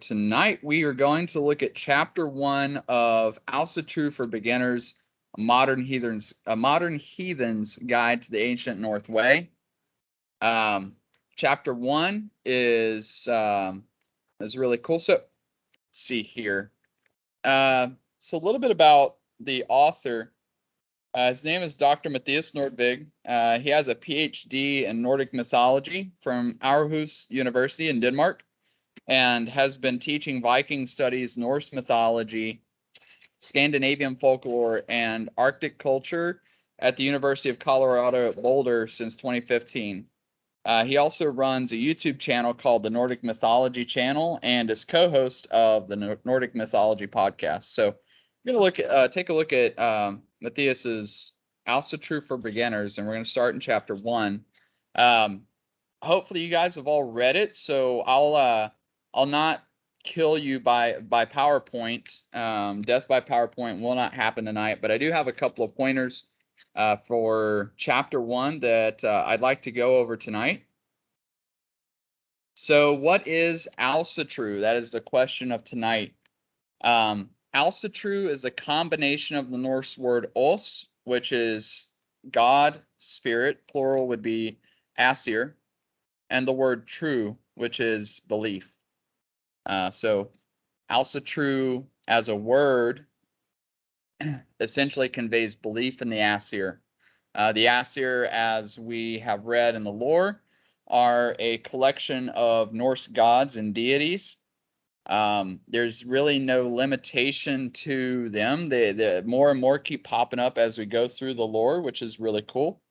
tonight we are going to look at chapter 1 of Also True for Beginners, a modern heathen's guide to the ancient North Way. Chapter 1 is really cool. So let's see here. So a little bit about the author. His name is Dr. Matthias Nordvig. He has a PhD in Nordic mythology from Aarhus University in Denmark, and has been teaching Viking studies, Norse mythology, Scandinavian folklore, and Arctic culture at the University of Colorado at Boulder since 2015. He also runs a YouTube channel called the Nordic Mythology Channel and is co-host of the Nordic Mythology podcast. So we're going to take a look at Matthias's Also True for Beginners, and we're going to start in chapter 1. Hopefully you guys have all read it, so I'll not kill you by PowerPoint. Death by PowerPoint will not happen tonight, but I do have a couple of pointers for chapter 1 that I'd like to go over tonight. So what is Alsatru? That is the question of tonight. Alsatru is a combination of the Norse word os, which is God, spirit, plural would be Asir, and the word true, which is belief. So Alsatru as a word essentially conveys belief in the Asir. The Asir, as we have read in the lore, are a collection of Norse gods and deities. There's really no limitation to them. They more and more keep popping up as we go through the lore, which is really cool.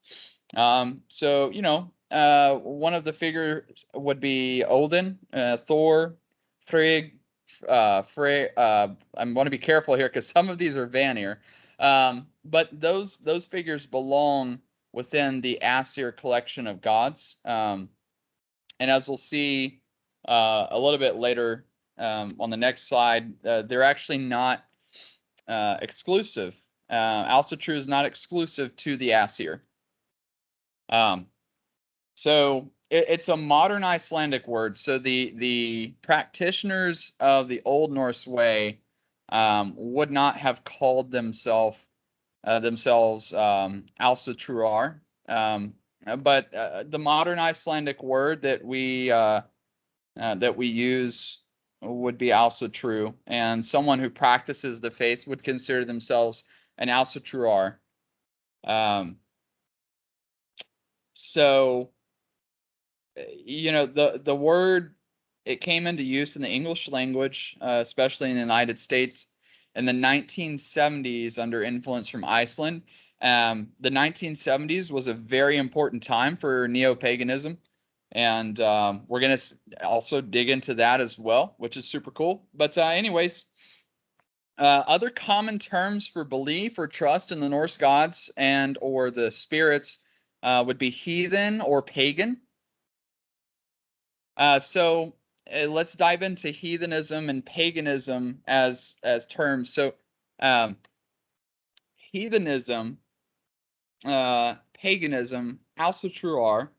So, one of the figures would be Odin, Thor, Frigg, Frey. I want to be careful here because some of these are Vanir. But those figures belong within the Asir collection of gods. And as we'll see a little bit later on the next slide, they're actually not exclusive. Alsatru is not exclusive to the Asir. So it's a modern Icelandic word. So the practitioners of the Old Norse way would not have called themselves Alsatruar. But the modern Icelandic word that we use would be Alsatru, and someone who practices the faith would consider themselves an Alsatruar. So the word, it came into use in the English language, especially in the United States in the 1970s under influence from Iceland. The 1970s was a very important time for neo-paganism, and we're going to also dig into that as well, which is super cool. But anyways, other common terms for belief or trust in the Norse gods and or the spirits would be heathen or pagan. So let's dive into heathenism and paganism as terms. So heathenism, paganism, Alsatruar.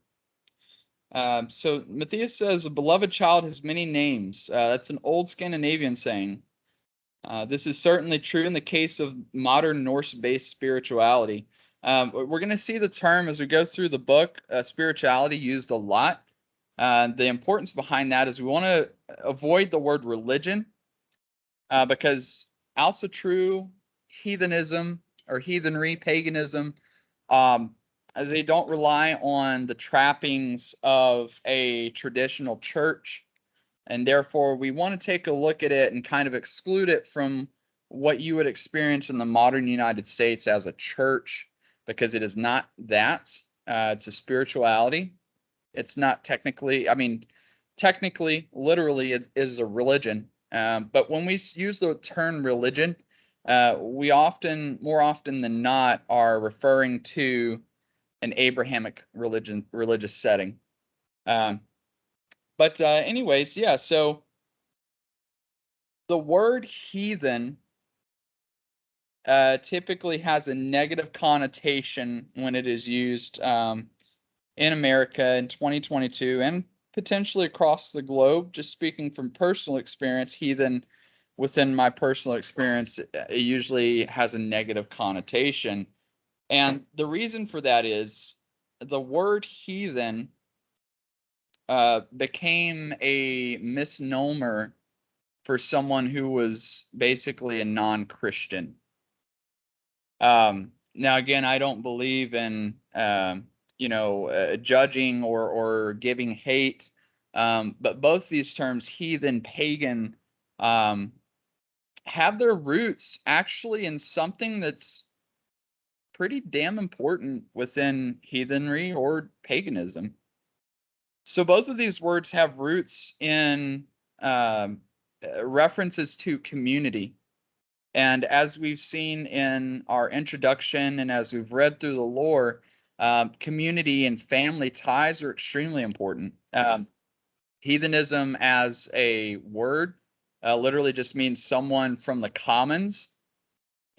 So Matthias says, a beloved child has many names. That's an old Scandinavian saying. This is certainly true in the case of modern Norse-based spirituality. We're going to see the term as we go through the book, spirituality, used a lot. The importance behind that is we want to avoid the word religion because Alsatru, heathenism, or heathenry, paganism, they don't rely on the trappings of a traditional church, and therefore we want to take a look at it and kind of exclude it from what you would experience in the modern United States as a church, because it is not that. It's a spirituality. It's not technically, literally, it is a religion. But when we use the term religion, we more often than not, are referring to an Abrahamic religious setting. But anyways, yeah, so the word heathen typically has a negative connotation when it is used in America in 2022 and potentially across the globe. Just speaking from personal experience, heathen, within my personal experience, it usually has a negative connotation. And the reason for that is the word heathen became a misnomer for someone who was basically a non-Christian. Now, again, I don't believe in judging or giving hate, but both these terms, heathen, pagan, um, have their roots actually in something that's pretty damn important within heathenry or paganism. So both of these words have roots in references to community. And as we've seen in our introduction and as we've read through the lore, community and family ties are extremely important. Heathenism as a word literally just means someone from the commons.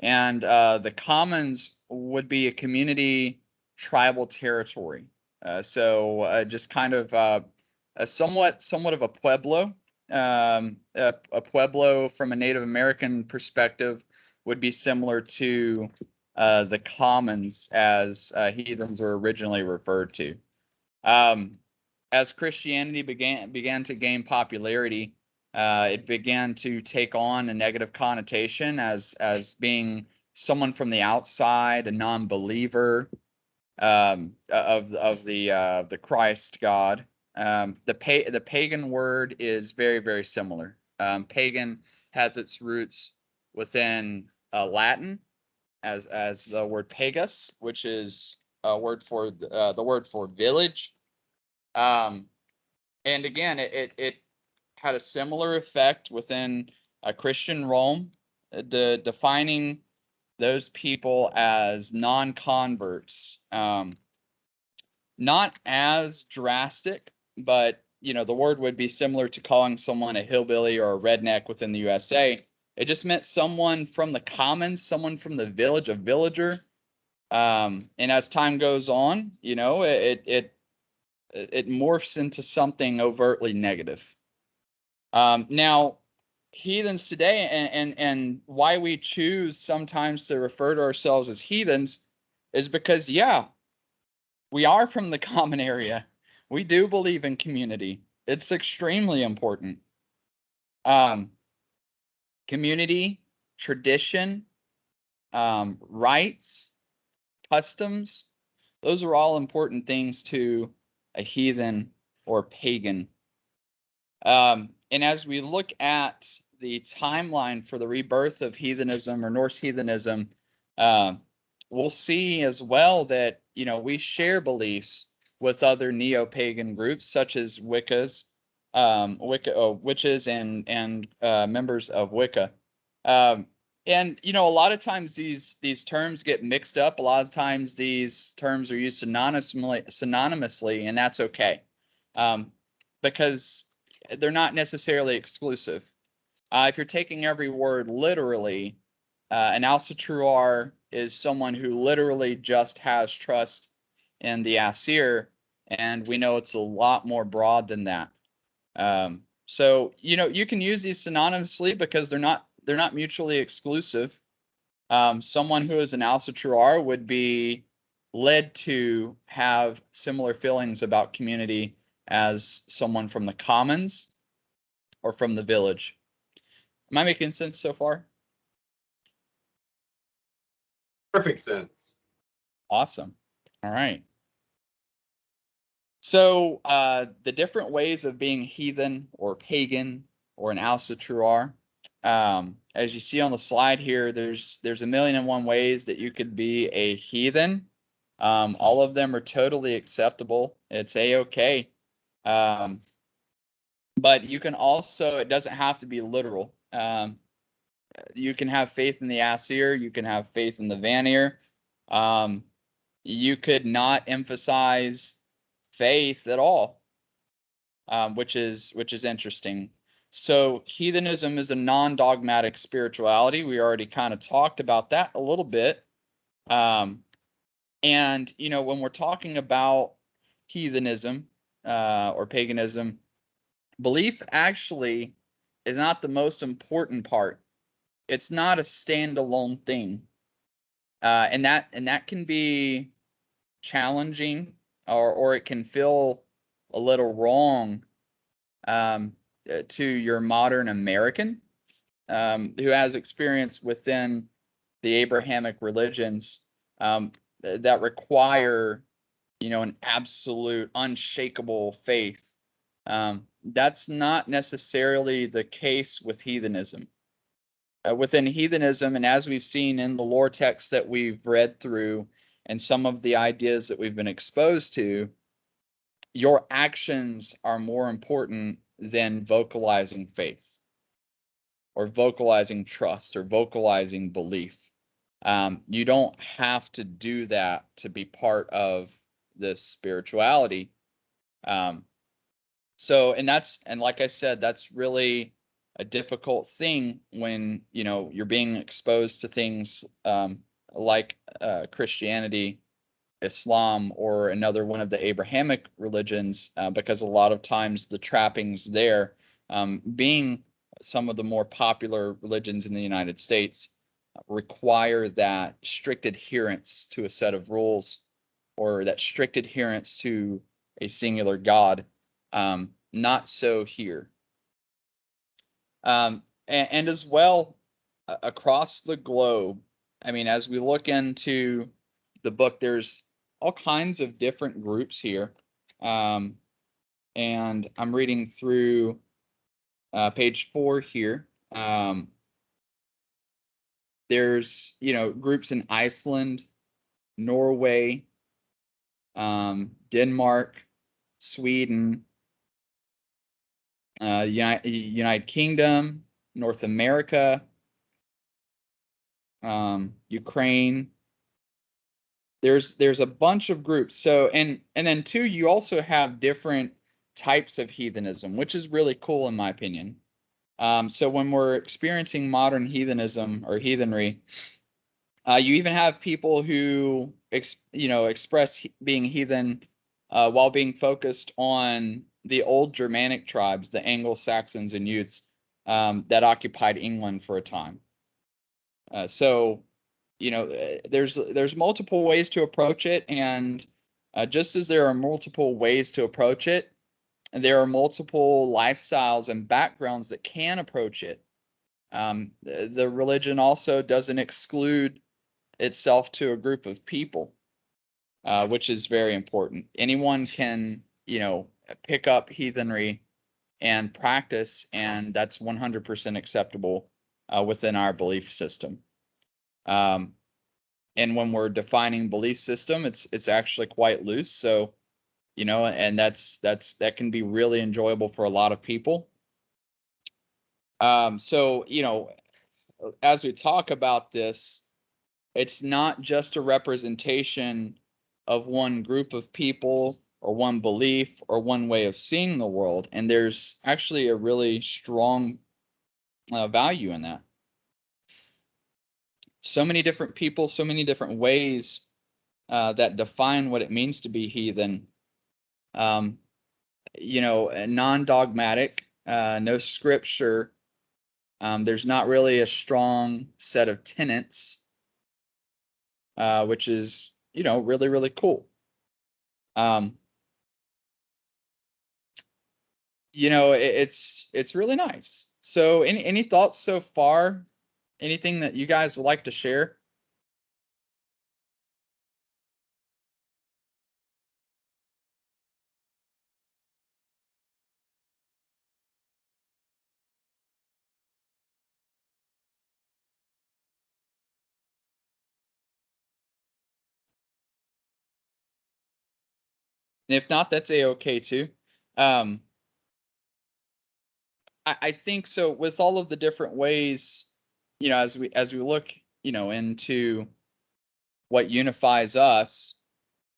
And the commons would be a community tribal territory. So just kind of a somewhat of a pueblo. A pueblo from a Native American perspective would be similar to the commons as heathens were originally referred to. As Christianity began to gain popularity, it began to take on a negative connotation as being someone from the outside, a non-believer of the Christ God. The pagan word is very, very similar. Pagan has its roots within Latin as the word pagus, which is a word for the word for village. Um, and again, it had a similar effect within Christian Rome, defining those people as non-converts. Not as drastic, but the word would be similar to calling someone a hillbilly or a redneck within the USA. It just meant someone from the commons, someone from the village, a villager. And as time goes on, it morphs into something overtly negative. Now, heathens today, and why we choose sometimes to refer to ourselves as heathens is because, yeah, we are from the common area. We do believe in community. It's extremely important. Community, tradition, rights, customs, those are all important things to a heathen or pagan. And as we look at the timeline for the rebirth of heathenism or Norse heathenism, we'll see as well that we share beliefs with other neo-pagan groups such as witches and members of Wicca. And a lot of times these terms get mixed up. A lot of times these terms are used synonymously, and that's okay, because they're not necessarily exclusive. If you're taking every word literally, an Alcitruar is someone who literally just has trust in the Aesir, and we know it's a lot more broad than that. So you can use these synonymously because they're not mutually exclusive. Someone who is an Alcitruar would be led to have similar feelings about community as someone from the commons or from the village. Am I making sense so far? Perfect sense. Awesome. All right. So the different ways of being heathen or pagan or an Alcitruar, as you see on the slide here, there's a million and one ways that you could be a heathen. All of them are totally acceptable. It's a-okay. But you can also, it doesn't have to be literal. You can have faith in the Aesir. You can have faith in the Vanir. You could not emphasize faith at all, which is interesting. So heathenism is a non-dogmatic spirituality. We already kind of talked about that a little bit. And when we're talking about heathenism, or paganism, belief actually is not the most important part. It's not a standalone thing, and that can be challenging, or it can feel a little wrong to your modern American who has experience within the Abrahamic religions that require, an absolute, unshakable faith. That's not necessarily the case with heathenism. Within heathenism, and as we've seen in the lore texts that we've read through, and some of the ideas that we've been exposed to, your actions are more important than vocalizing faith, or vocalizing trust, or vocalizing belief. You don't have to do that to be part of this spirituality. And like I said, that's really a difficult thing when you're being exposed to things like Christianity, Islam, or another one of the Abrahamic religions, because a lot of times the trappings there, being some of the more popular religions in the United States, require that strict adherence to a set of rules, or that strict adherence to a singular God. Not so here. And as well, across the globe, I mean, as we look into the book, there's all kinds of different groups here. And I'm reading through page 4 here. There's, groups in Iceland, Norway, Denmark, Sweden, United Kingdom, North America, Ukraine. There's a bunch of groups. So and then too, you also have different types of heathenism, which is really cool in my opinion. So when we're experiencing modern heathenism or heathenry, you even have people who express being heathen while being focused on the old Germanic tribes, the Anglo-Saxons and Utes that occupied England for a time. So there's multiple ways to approach it, and just as there are multiple ways to approach it, there are multiple lifestyles and backgrounds that can approach it. The religion also doesn't exclude itself to a group of people, which is very important. Anyone can, pick up heathenry and practice, and that's 100% acceptable within our belief system. And when we're defining belief system, it's actually quite loose. So, and that can be really enjoyable for a lot of people. So, as we talk about this, it's not just a representation of one group of people or one belief or one way of seeing the world. And there's actually a really strong value in that. So many different people, so many different ways that define what it means to be heathen. Non-dogmatic, no scripture. There's not really a strong set of tenets, which is, really, really cool. It's really nice. So any thoughts so far? Anything that you guys would like to share? And if not, that's a-okay too. I think so with all of the different ways, as we look, into what unifies us,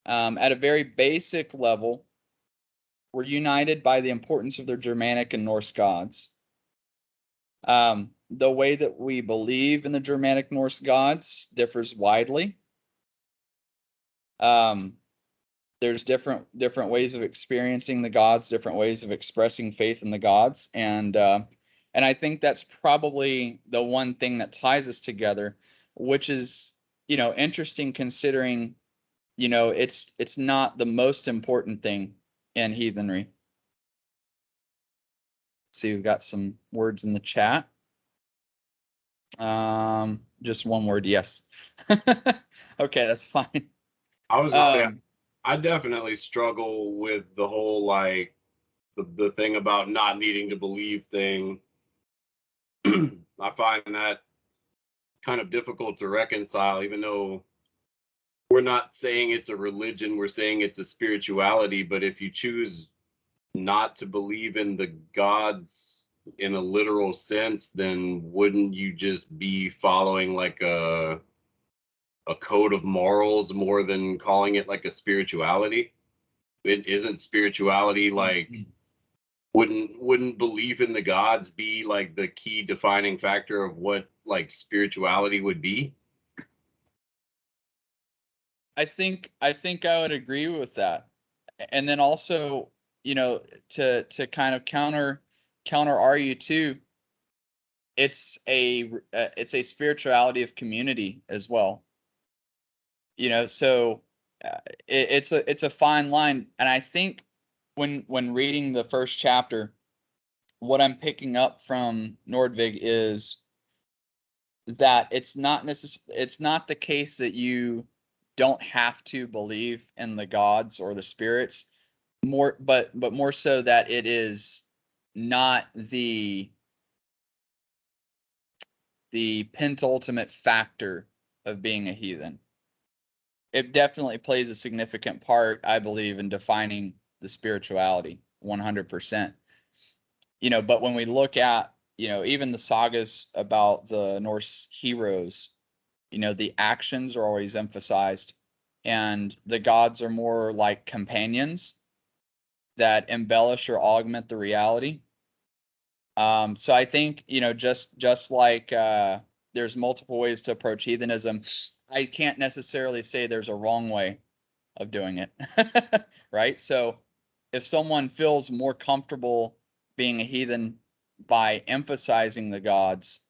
at a very basic level, we're united by the importance of the Germanic and Norse gods. The way that we believe in the Germanic Norse gods differs widely. There there's different ways of experiencing the gods, different ways of expressing faith in the gods, and I think that's probably the one thing that ties us together, which is, interesting considering, it's not the most important thing in heathenry. Let's see, we've got some words in the chat. Just one word, yes. Okay, that's fine. I was gonna say I definitely struggle with the whole like the thing about not needing to believe thing. I find that kind of difficult to reconcile, even though we're not saying it's a religion, we're saying it's a spirituality. But if you choose not to believe in the gods in a literal sense, then wouldn't you just be following like a code of morals more than calling it like a spirituality? It isn't spirituality like wouldn't belief in the gods be like the key defining factor of what like spirituality would be? I think I would agree with that. And then also, to kind of counter argue too, it's a spirituality of community as well. So it's a fine line, and I think when reading the first chapter, what I'm picking up from Nordvig is that it's not the case that you don't have to believe in the gods or the spirits, but more so that it is not the penultimate factor of being a heathen. It definitely plays a significant part, I believe, in defining the spirituality 100%. But when we look at, even the sagas about the Norse heroes, the actions are always emphasized, and the gods are more like companions that embellish or augment the reality. So I think, just like there's multiple ways to approach heathenism, I can't necessarily say there's a wrong way of doing it, right? So if someone feels more comfortable being a heathen by emphasizing the gods,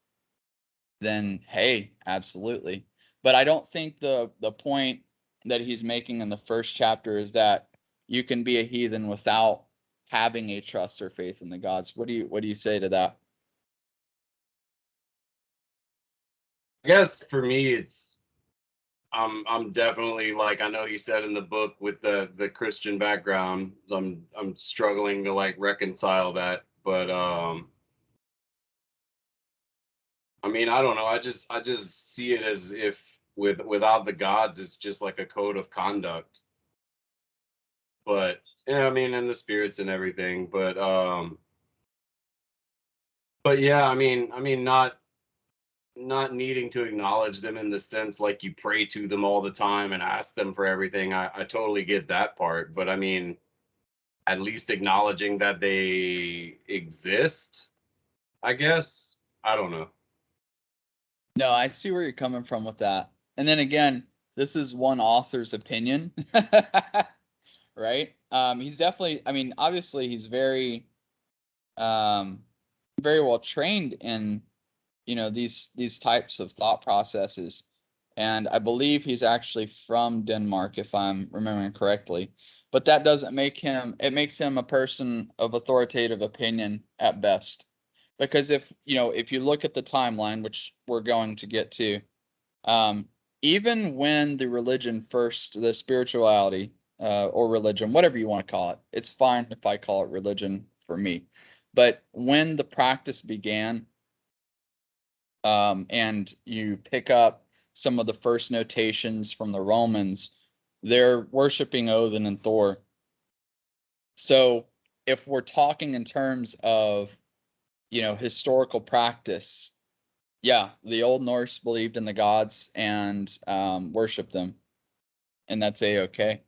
then hey, absolutely. But I don't think the point that he's making in the first chapter is that you can be a heathen without having a trust or faith in the gods. What do you say to that? I guess for me it's I'm definitely, like I know he said in the book, with the Christian background, I'm struggling to like reconcile that. But I mean, I don't know. I just see it as if without the gods, it's just like a code of conduct. But yeah, I mean, and the spirits and everything. But yeah, I mean, not needing to acknowledge them in the sense like you pray to them all the time and ask them for everything. I totally get that part. But I mean, at least acknowledging that they exist, I guess. I don't know. No, I see where you're coming from with that. And then again, this is one author's opinion, right? He's definitely, I mean, obviously he's um, very well trained in, these types of thought processes. And I believe he's actually from Denmark, if I'm remembering correctly. But that doesn't make him, it makes him a person of authoritative opinion at best. Because if you look at the timeline, which we're going to get to, um, even when the spirituality, or religion, whatever you want to call it, it's fine if I call it religion for me. But when the practice began, and you pick up some of the first notations from the Romans, they're worshiping Odin and Thor. So if we're talking in terms of, historical practice, yeah, the Old Norse believed in the gods and worshiped them, and that's a-okay.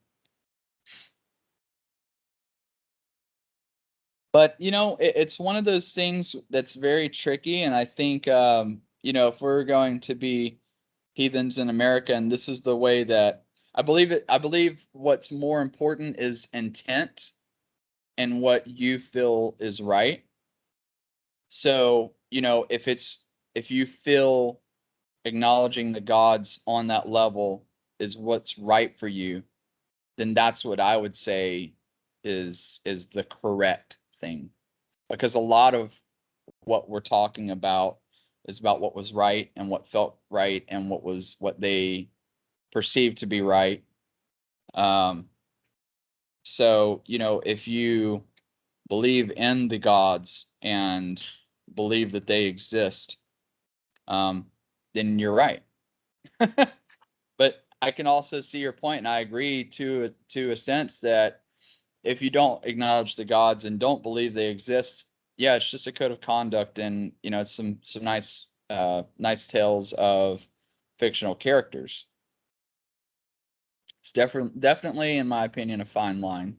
But it's one of those things that's very tricky, and I think if we're going to be heathens in America, and this is the way that I believe it. I believe what's more important is intent and what you feel is right. So, if you feel acknowledging the gods on that level is what's right for you, then that's what I would say is the correct thing. Because a lot of what we're talking about is about what was right and what felt right and what they perceived to be right. Um, so, if you believe in the gods and believe that they exist, um, then you're right. But I can also see your point, and I agree to a sense that if you don't acknowledge the gods and don't believe they exist, yeah, it's just a code of conduct, and some nice tales of fictional characters. It's definitely, in my opinion, a fine line.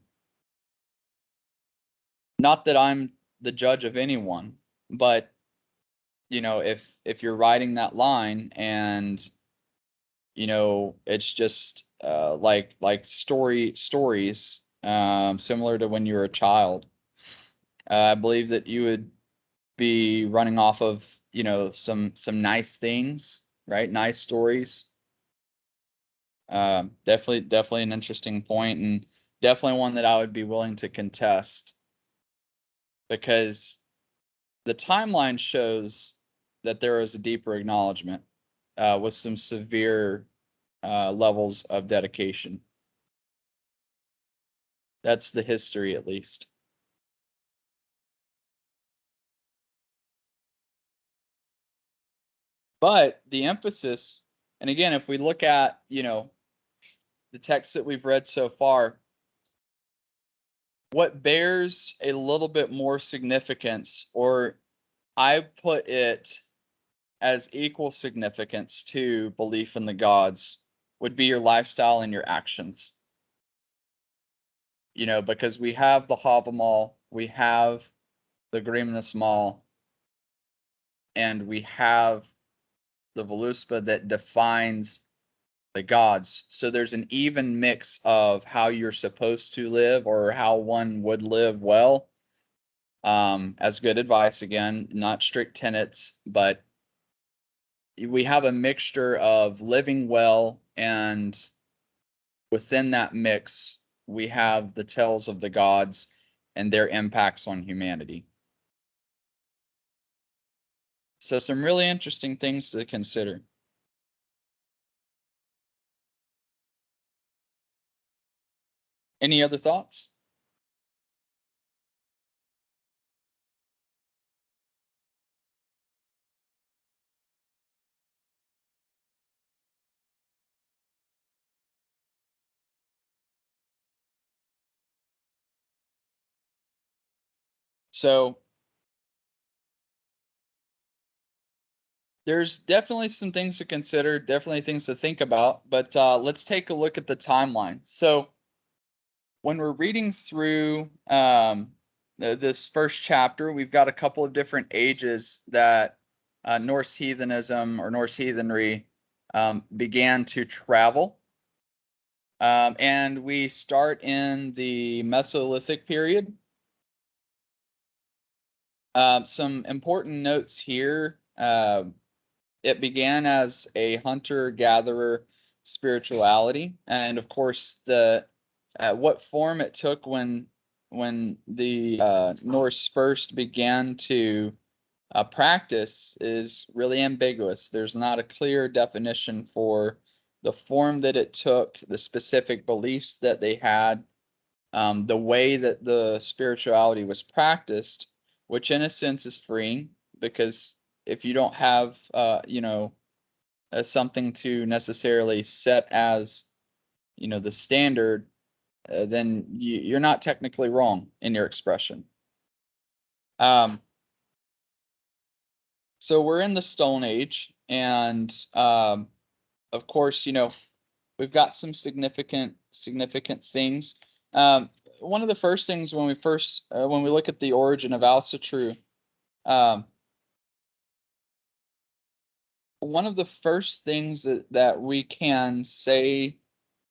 Not that I'm the judge of anyone, but if you're riding that line and it's just like stories similar to when you were a child. I believe that you would be running off of some nice things, right? Nice stories. Definitely an interesting point, and definitely one that I would be willing to contest, because the timeline shows that there is a deeper acknowledgement with some severe levels of dedication. That's the history, at least. But the emphasis, and again, if we look at, the text that we've read so far, what bears a little bit more significance, or I put it as equal significance to belief in the gods, would be your lifestyle and your actions. Because we have the Havamal, we have the Grimna Mall, and we have the Voluspa that defines the gods. So there's an even mix of how you're supposed to live, or how one would live well. As good advice, again, not strict tenets, but we have a mixture of living well, and within that mix, we have the tales of the gods and their impacts on humanity. So some really interesting things to consider. Any other thoughts? So there's definitely some things to consider, definitely things to think about, but let's take a look at the timeline. So when we're reading through this first chapter, we've got a couple of different ages that Norse heathenism or Norse heathenry began to travel. And we start in the Mesolithic period. Some important notes here. It began as a hunter-gatherer spirituality, and of course, what form it took when the Norse first began to practice is really ambiguous. There's not a clear definition for the form that it took, the specific beliefs that they had, the way that the spirituality was practiced, which in a sense is freeing, because if you don't have, as something to necessarily set as, the standard, then you're not technically wrong in your expression. So we're in the Stone Age, and of course, we've got some significant things. One of the first things when we look at the origin of Alcatraz, um, one of the first things that we can say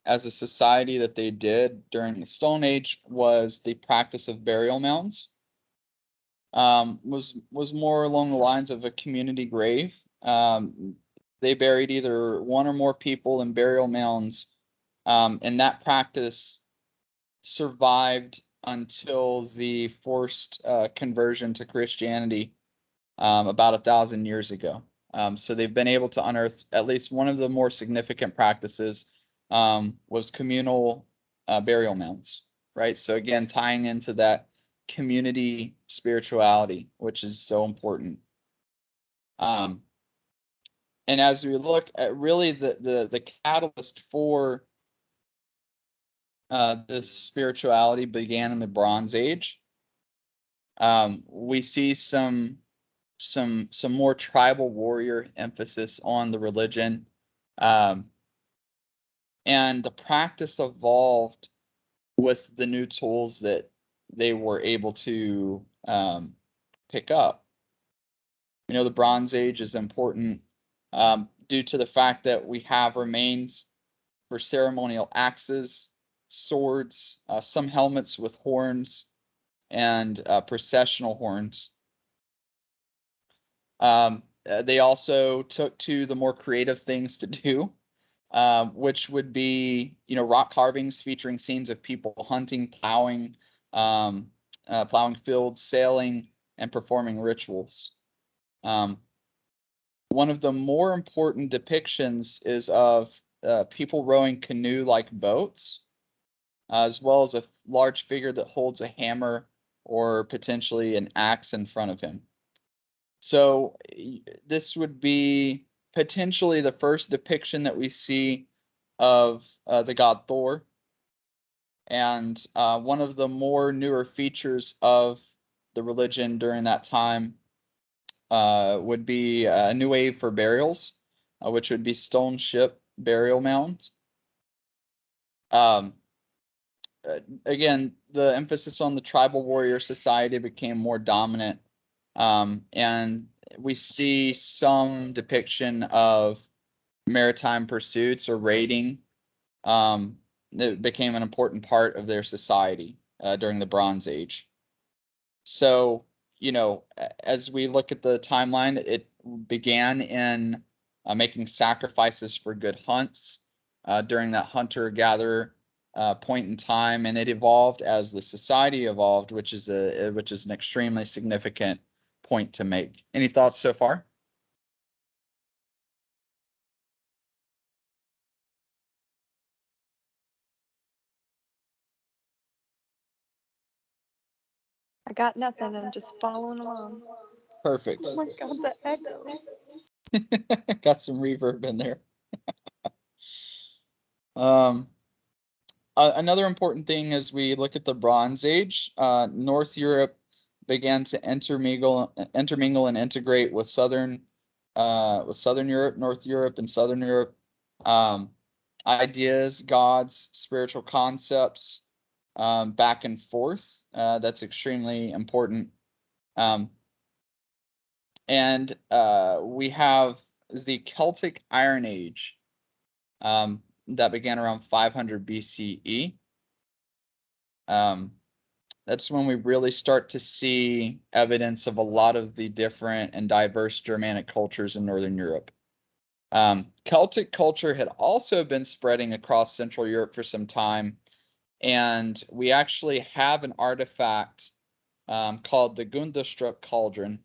as a society that they did during the Stone Age was the practice of burial mounds. Was more along the lines of a community grave. They buried either one or more people in burial mounds, and that practice survived until the forced conversion to Christianity about 1,000 years ago. So they've been able to unearth at least one of the more significant practices was communal burial mounds, right? So again, tying into that community spirituality, which is so important. And as we look at really the catalyst for this spirituality began in the Bronze Age. We see some more tribal warrior emphasis on the religion, and the practice evolved with the new tools that they were able to pick up. The Bronze Age is important due to the fact that we have remains for ceremonial axes, swords, some helmets with horns, and processional horns. They also took to the more creative things to do, which would be, rock carvings featuring scenes of people hunting, plowing fields, sailing, and performing rituals. One of the more important depictions is of people rowing canoe-like boats, as well as a large figure that holds a hammer or potentially an axe in front of him. So this would be potentially the first depiction that we see of the god Thor. And one of the more newer features of the religion during that time would be a new wave for burials, which would be stone ship burial mounds. Again, the emphasis on the tribal warrior society became more dominant, and we see some depiction of maritime pursuits or raiding. It became an important part of their society during the Bronze Age. So, as we look at the timeline, it began in making sacrifices for good hunts during that hunter-gatherer point in time, and it evolved as the society evolved, which is an extremely significant point to make. Any thoughts so far? I got nothing. I'm just following along. Perfect. Oh my god, the echo. Got some reverb in there. Another important thing as we look at the Bronze Age, North Europe began to intermingle and integrate with Southern Europe, North Europe, and Southern Europe. Ideas, gods, spiritual concepts, back and forth. That's extremely important. And we have the Celtic Iron Age that began around 500 BCE. That's when we really start to see evidence of a lot of the different and diverse Germanic cultures in Northern Europe. Celtic culture had also been spreading across Central Europe for some time, and we actually have an artifact called the Gundestrup Cauldron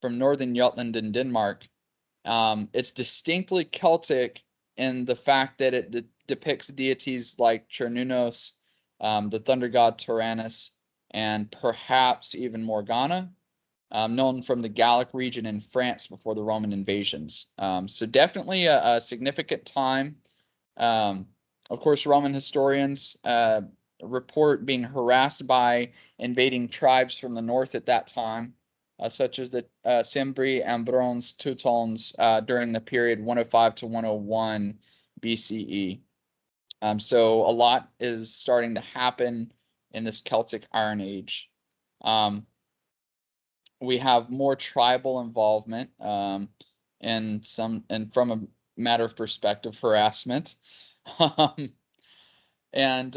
from northern Jutland in Denmark. It's distinctly Celtic in the fact that it depicts deities like Cernunnos, the thunder god Tyrannus, and perhaps even Morgana, known from the Gallic region in France before the Roman invasions. So definitely a significant time. Of course, Roman historians report being harassed by invading tribes from the north at that time, such as the Cimbri, Ambrons, Teutons during the period 105 to 101 BCE. So a lot is starting to happen in this Celtic Iron Age. We have more tribal involvement and from a matter of perspective, harassment. And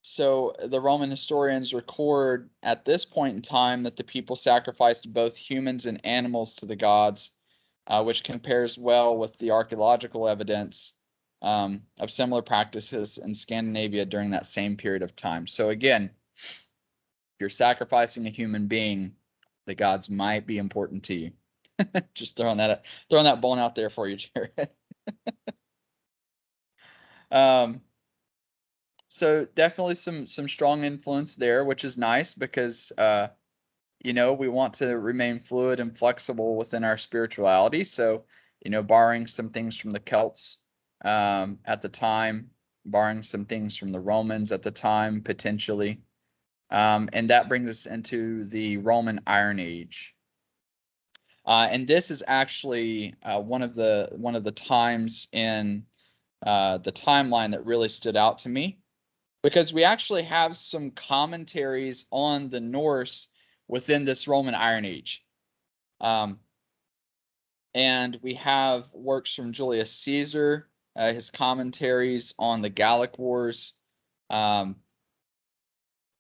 so the Roman historians record at this point in time that the people sacrificed both humans and animals to the gods, which compares well with the archaeological evidence of similar practices in Scandinavia during that same period of time. So again, if you're sacrificing a human being, the gods might be important to you. Just throwing that bone out there for you, Jared. So definitely some strong influence there, which is nice because we want to remain fluid and flexible within our spirituality. So, borrowing some things from the Celts at the time, borrowing some things from the Romans at the time, potentially. And that brings us into the Roman Iron Age. And this is actually one of the times in the timeline that really stood out to me, because we actually have some commentaries on the Norse within this Roman Iron Age. And we have works from Julius Caesar, his commentaries on the Gallic Wars. But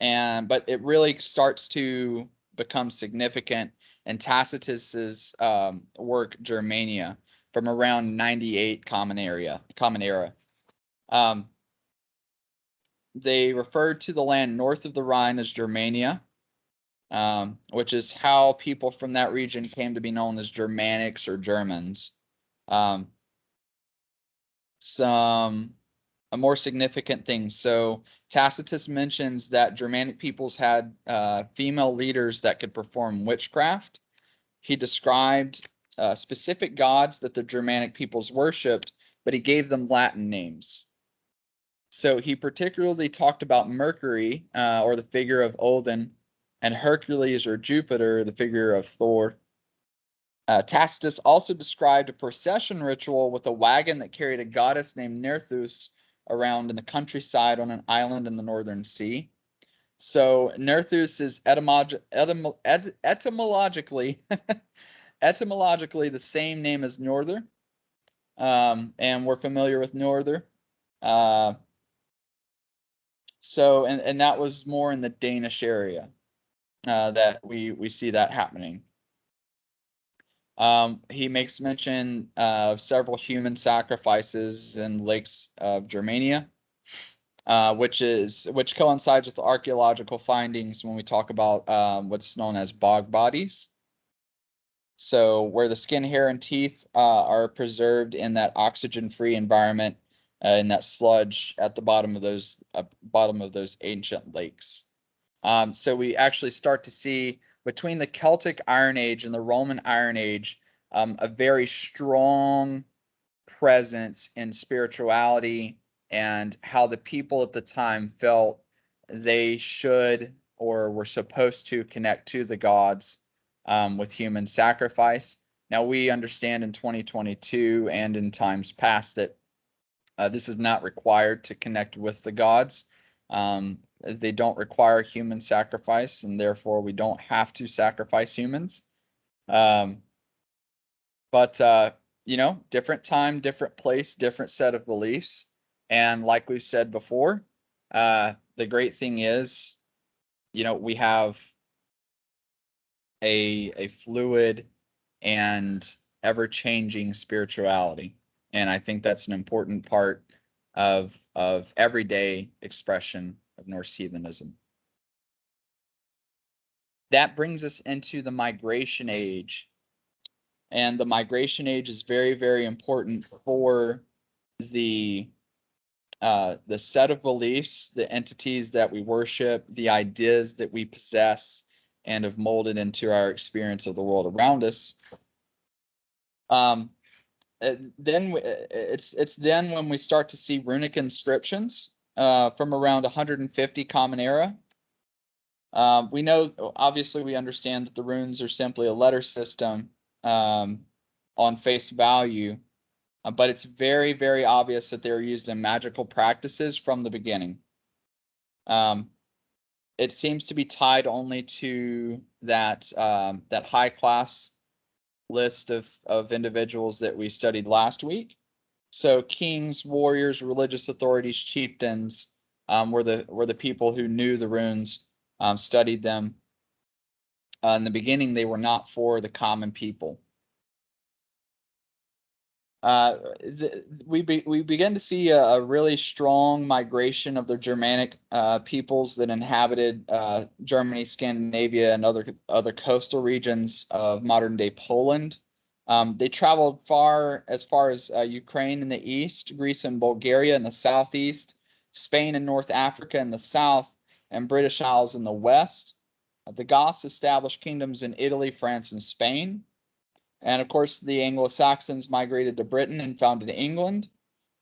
it really starts to become significant in Tacitus's work Germania from around 98 Common Era. They referred to the land north of the Rhine as Germania, which is how people from that region came to be known as Germanics or Germans. Some more significant things. So Tacitus mentions that Germanic peoples had female leaders that could perform witchcraft. He described specific gods that the Germanic peoples worshipped, but he gave them Latin names. So he particularly talked about Mercury, or the figure of Odin, and Hercules or Jupiter, the figure of Thor. Tacitus also described a procession ritual with a wagon that carried a goddess named Nerthus around in the countryside on an island in the Northern Sea. So Nerthus is etymologically etymologically the same name as Norther, and we're familiar with Norther. So that was more in the Danish area that we see that happening. He makes mention of several human sacrifices in lakes of Germania, which coincides with the archaeological findings when we talk about what's known as bog bodies. So where the skin, hair, and teeth are preserved in that oxygen-free environment, in that sludge at the bottom of those ancient lakes. So we actually start to see between the Celtic Iron Age and the Roman Iron Age a very strong presence in spirituality and how the people at the time felt they should or were supposed to connect to the gods with human sacrifice. Now, we understand in 2022 and in times past that this is not required to connect with the gods. They don't require human sacrifice, and therefore we don't have to sacrifice humans. But different time, different place, different set of beliefs. And like we've said before, the great thing is, we have a fluid and ever-changing spirituality. And I think that's an important part of everyday expression of Norse heathenism. That brings us into the Migration Age. And the Migration Age is very, very important for the set of beliefs, the entities that we worship, the ideas that we possess, and have molded into our experience of the world around us. Then it's then when we start to see runic inscriptions from around 150 Common Era. We know, obviously, we understand that the runes are simply a letter system on face value, but it's very, very obvious that they're used in magical practices from the beginning. It seems to be tied only to that high class list of individuals that we studied last week. So kings, warriors, religious authorities, chieftains were the people who knew the runes, studied them. In the beginning, they were not for the common people. We begin to see a really strong migration of the Germanic peoples that inhabited Germany, Scandinavia, and other coastal regions of modern day Poland. They traveled as far as Ukraine in the east, Greece and Bulgaria in the southeast, Spain and North Africa in the south, and British Isles in the west. The Goths established kingdoms in Italy, France, and Spain. And of course, the Anglo-Saxons migrated to Britain and founded England.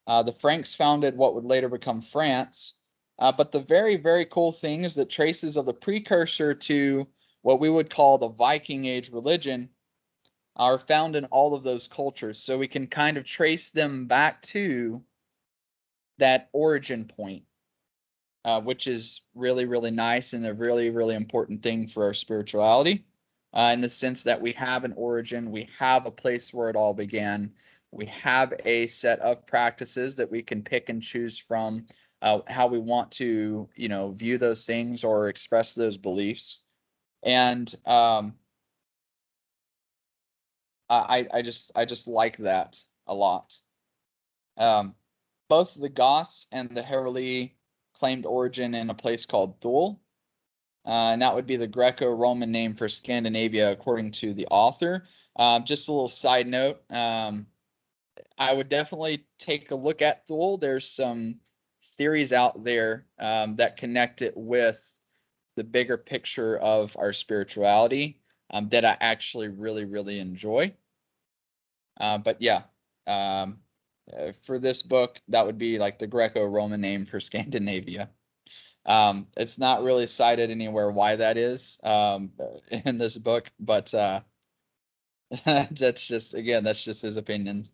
The Franks founded what would later become France. But the very, very cool thing is that traces of the precursor to what we would call the Viking Age religion are found in all of those cultures. So we can kind of trace them back to that origin point, which is really, really nice and a really, really important thing for our spirituality. In the sense that we have an origin, we have a place where it all began, we have a set of practices that we can pick and choose from, how we want to, view those things or express those beliefs. And I just like that a lot. Both the Goths and the Heruli claimed origin in a place called Thule. And that would be the Greco-Roman name for Scandinavia, according to the author. Just a little side note, I would definitely take a look at Thule. There's some theories out there that connect it with the bigger picture of our spirituality that I actually really, really enjoy. But yeah, for this book, that would be like the Greco-Roman name for Scandinavia. It's not really cited anywhere why that is in this book, but that's just his opinion.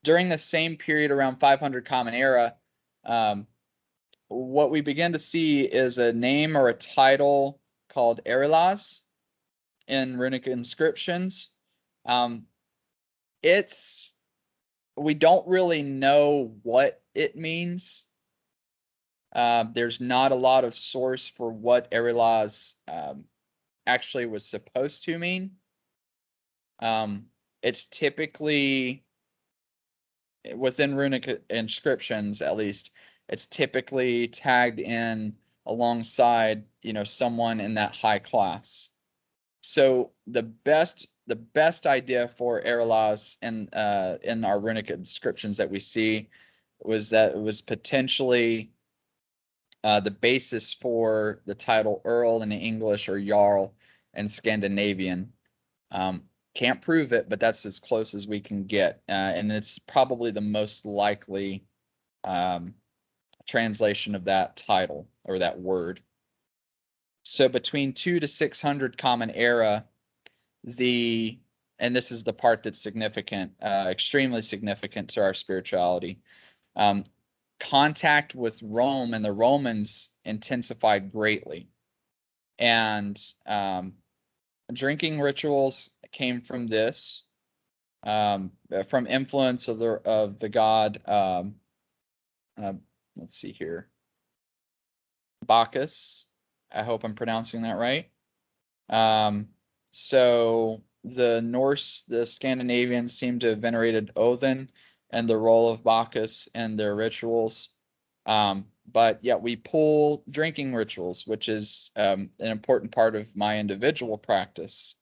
During the same period, around 500 Common Era, what we begin to see is a name or a title called Erilas in runic inscriptions. We don't really know what it means. There's not a lot of source for what Erilas actually was supposed to mean. It's typically, within runic inscriptions at least, it's typically tagged in alongside, someone in that high class. So the best idea for Erilas in our runic inscriptions that we see was that it was potentially the basis for the title Earl in English or Jarl in Scandinavian. Can't prove it, but that's as close as we can get. And it's probably the most likely translation of that title or that word. So between 200 to 600 Common Era, and this is the part that's significant, extremely significant to our spirituality, contact with Rome and the Romans intensified greatly. And drinking rituals came from this, from influence of the god, let's see here, Bacchus. I hope I'm pronouncing that right. So the Scandinavians seem to have venerated Odin and the role of Bacchus in their rituals. But yeah, we pull drinking rituals, which is an important part of my individual practice.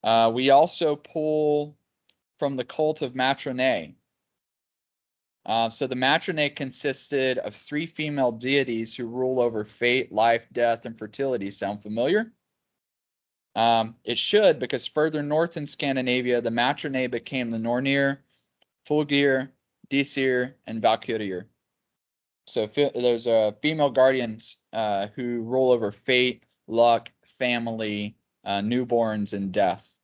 We also pull from the cult of Matrone. So the Matrone consisted of 3 female deities who rule over fate, life, death, and fertility. Sound familiar? It should, because further north in Scandinavia, the Matrone became the Nornir, Fulgir, Disir, and Valkyrir. So those female guardians who rule over fate, luck, family, newborns, and death.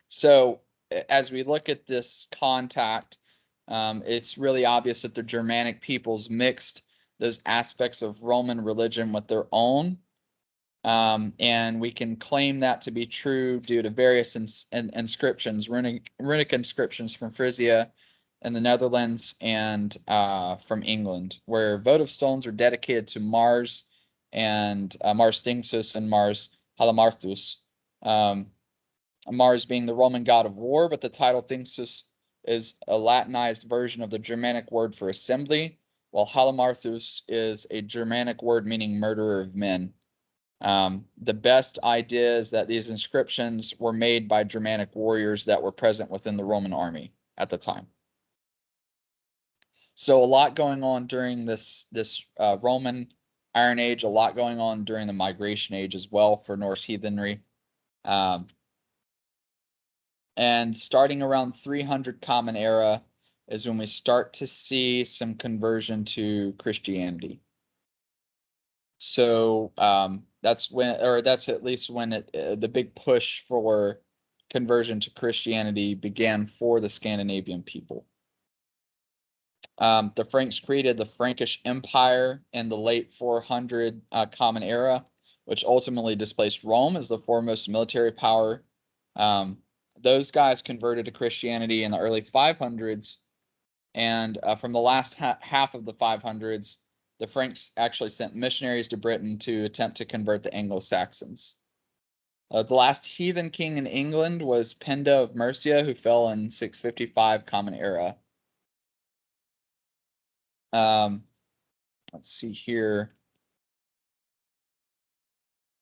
So as we look at this contact, it's really obvious that the Germanic peoples mixed those aspects of Roman religion with their own. And we can claim that to be true due to various inscriptions, runic inscriptions from Frisia in the Netherlands and from England, where votive stones are dedicated to Mars and Mars Stinctus and Mars Halimarthus. Mars being the Roman god of war, but the title Thingstus is a Latinized version of the Germanic word for assembly, while Halimarthus is a Germanic word meaning murderer of men. The best idea is that these inscriptions were made by Germanic warriors that were present within the Roman army at the time. So a lot going on during this Roman Iron Age, a lot going on during the Migration Age as well for Norse heathenry. And starting around 300 Common Era is when we start to see some conversion to Christianity. So that's when, or that's at least when the big push for conversion to Christianity began for the Scandinavian people. The Franks created the Frankish Empire in the late 400 Common Era, which ultimately displaced Rome as the foremost military power. Those guys converted to Christianity in the early 500s, and from the last half of the 500s, the Franks actually sent missionaries to Britain to attempt to convert the Anglo-Saxons. The last heathen king in England was Penda of Mercia, who fell in 655 Common Era. Let's see here.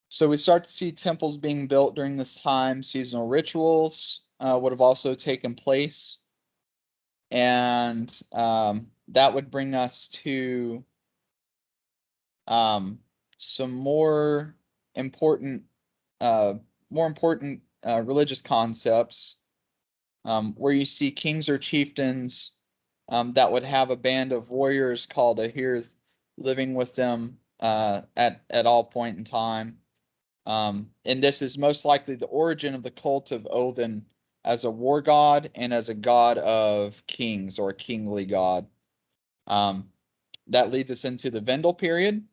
So we start to see temples being built during this time. Seasonal rituals would have also taken place. And that would bring us to some more important religious concepts, where you see kings or chieftains that would have a band of warriors called a hirth living with them at all point in time. And this is most likely the origin of the cult of Odin as a war god and as a god of kings, or a kingly god. That leads us into the Vendel period,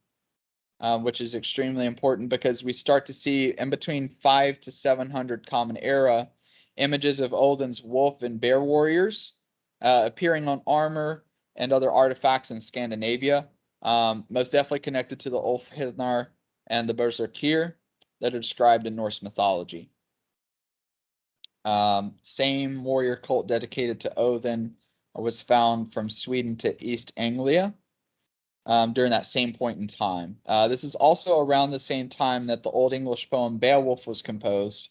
which is extremely important because we start to see in between 500 to 700 Common Era images of Odin's wolf and bear warriors appearing on armor and other artifacts in Scandinavia, most definitely connected to the Ulfhednar and the Berserkir that are described in Norse mythology. Same warrior cult dedicated to Odin was found from Sweden to East Anglia during that same point in time. This is also around the same time that the Old English poem Beowulf was composed,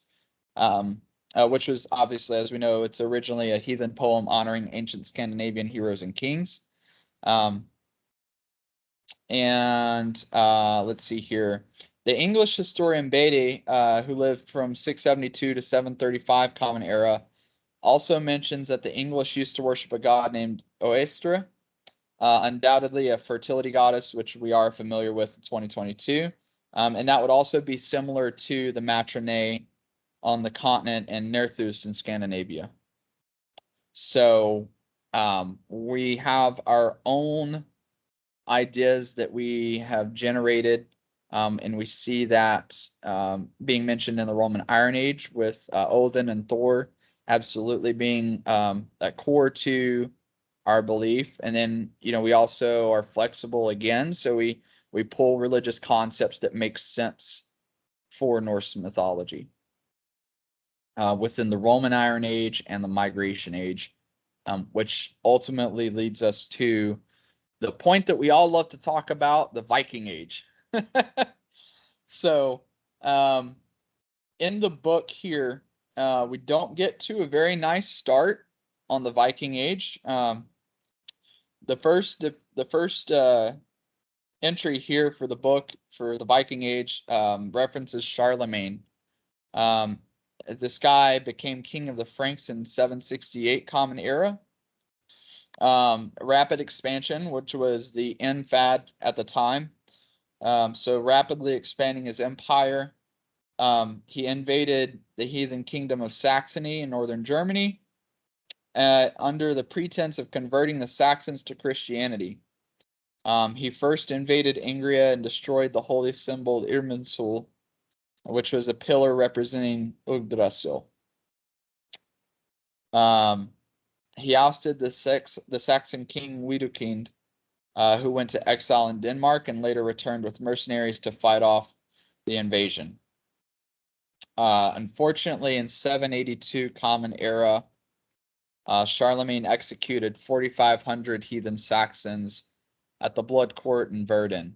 which was obviously, as we know, it's originally a heathen poem honoring ancient Scandinavian heroes and kings. Let's see here. The English historian Bede, who lived from 672 to 735 Common Era, also mentions that the English used to worship a god named Oestra, undoubtedly a fertility goddess, which we are familiar with in 2022. And that would also be similar to the Matronae on the continent and Nerthus in Scandinavia. So we have our own ideas that we have generated, and we see that being mentioned in the Roman Iron Age with Odin and Thor absolutely being a core to our belief. And then, we also are flexible again, so we pull religious concepts that make sense for Norse mythology within the Roman Iron Age and the Migration Age, which ultimately leads us to the point that we all love to talk about, the Viking Age. So in the book here, we don't get to a very nice start on the Viking Age. The first entry here for the book for the Viking Age references Charlemagne. This guy became king of the Franks in 768 Common Era. Rapid expansion, which was the in fad at the time. So rapidly expanding his empire. He invaded the heathen kingdom of Saxony in northern Germany under the pretense of converting the Saxons to Christianity. He first invaded Ingria and destroyed the holy symbol Irminsul which was a pillar representing Yggdrasil. He ousted the Saxon king Widukind, who went to exile in Denmark and later returned with mercenaries to fight off the invasion. Unfortunately, in 782 Common Era, Charlemagne executed 4,500 heathen Saxons at the Blood Court in Verdun.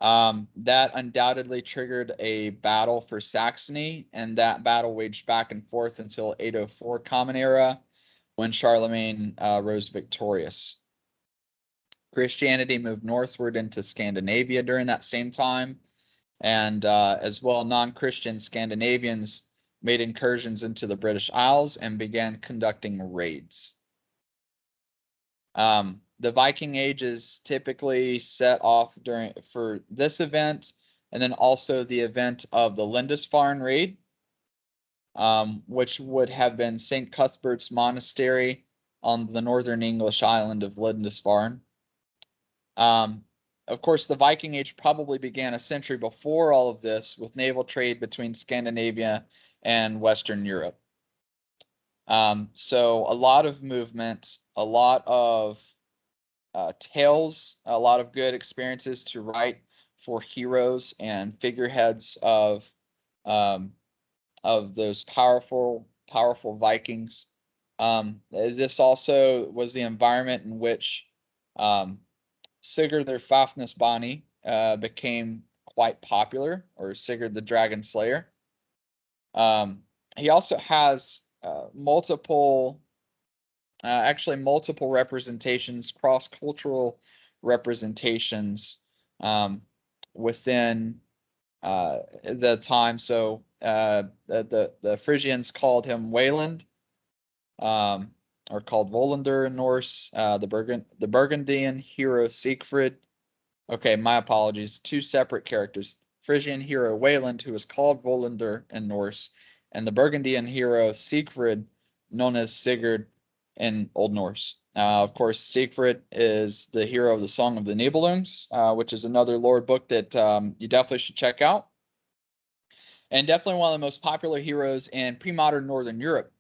That undoubtedly triggered a battle for Saxony, and that battle waged back and forth until 804 Common Era, when Charlemagne rose victorious. Christianity moved northward into Scandinavia during that same time, and as well, non-Christian Scandinavians made incursions into the British Isles and began conducting raids. The Viking Age is typically set off for this event, and then also the event of the Lindisfarne raid, which would have been St. Cuthbert's Monastery on the northern English island of Lindisfarne. Of course, the Viking Age probably began a century before all of this, with naval trade between Scandinavia and Western Europe. So a lot of movement, a lot of tales, a lot of good experiences to write for heroes and figureheads of those powerful Vikings. This also was the environment in which Sigurd their Fafnisbani became quite popular, or Sigurd the Dragon Slayer. He also has multiple representations, cross-cultural representations within the time. So the Frisians called him Wayland, or called Volander in Norse. The Burgundian hero Siegfried. Okay, my apologies. Two separate characters. Frisian hero Wayland, who is called Volander in Norse, and the Burgundian hero Siegfried, known as Sigurd in Old Norse. Of course, Siegfried is the hero of the Song of the Nibelungs, which is another lore book that you definitely should check out. And definitely one of the most popular heroes in pre-modern Northern Europe.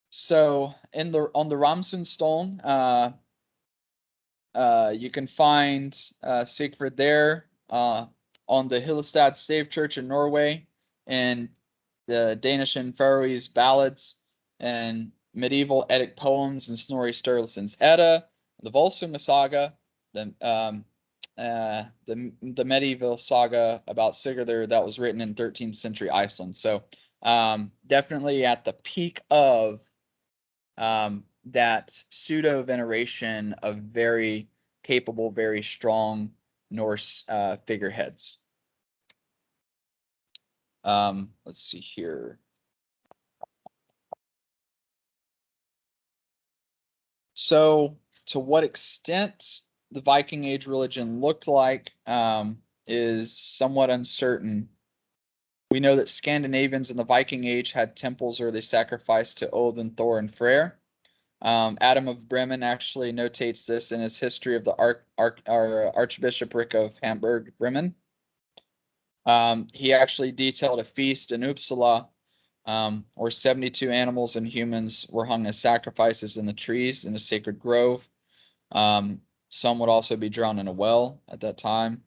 So on the Ramsund stone, you can find Siegfried there. On the Hillestad Stave Church in Norway, and the Danish and Faroese ballads, and medieval Eddic poems in Snorri Sturluson's Edda, the Volsung saga, the medieval saga about Sigurður that was written in 13th century Iceland. So definitely at the peak of that pseudo veneration of very capable, very strong Norse figureheads. Let's see here. So, to what extent the Viking Age religion looked like is somewhat uncertain. We know that Scandinavians in the Viking Age had temples where they sacrificed to Odin, Thor, and Freyr. Adam of Bremen actually notates this in his history of the Archbishopric of Hamburg-Bremen. He actually detailed a feast in Uppsala where 72 animals and humans were hung as sacrifices in the trees in a sacred grove. Some would also be drowned in a well at that time.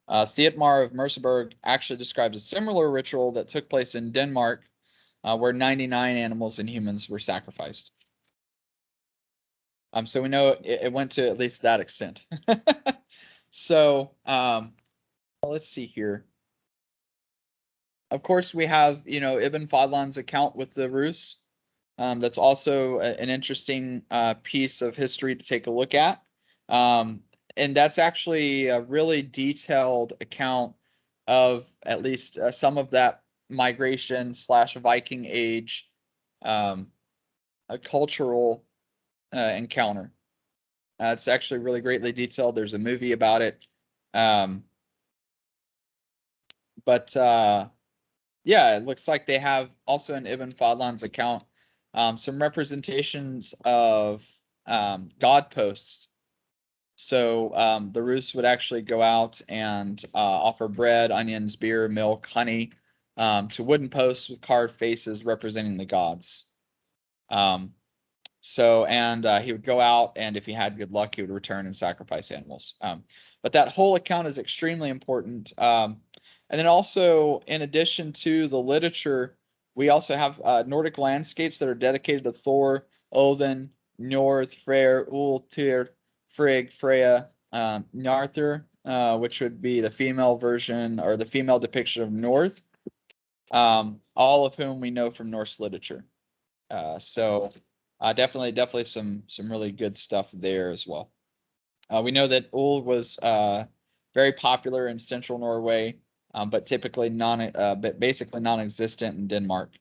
Thietmar of Merseburg actually describes a similar ritual that took place in Denmark, where 99 animals and humans were sacrificed. So we know it went to at least that extent. So let's see here. Of course, we have, Ibn Fadlan's account with the Rus. That's also an interesting piece of history to take a look at. And that's actually a really detailed account of at least some of that migration / Viking Age a cultural encounter. It's actually really greatly detailed. There's a movie about it. But yeah, it looks like they have also in Ibn Fadlan's account some representations of God posts So the Rus would actually go out and offer bread, onions, beer, milk, honey to wooden posts with carved faces representing the gods. And he would go out, and if he had good luck, he would return and sacrifice animals. But that whole account is extremely important. And then also, in addition to the literature, we also have Nordic landscapes that are dedicated to Thor, Odin, Njord, Freyr, Ul, Tyr, Frigg, Freya, Njarthur, which would be the female version or the female depiction of North, all of whom we know from Norse literature. Definitely some really good stuff there as well. We know that Ul was very popular in central Norway, but typically but basically non-existent in Denmark.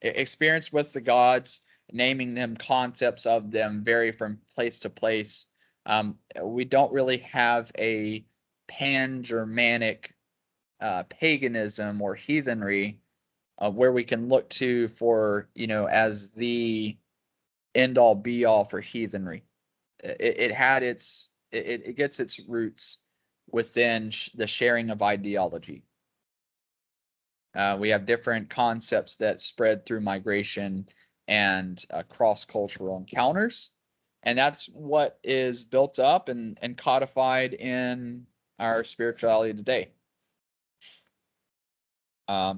Experience with the gods, naming them, concepts of them vary from place to place. We don't really have a pan-Germanic paganism or heathenry where we can look to for, as the end all be all for heathenry. It gets its roots within the sharing of ideology. We have different concepts that spread through migration and cross-cultural encounters. And that's what is built up and codified in our spirituality today.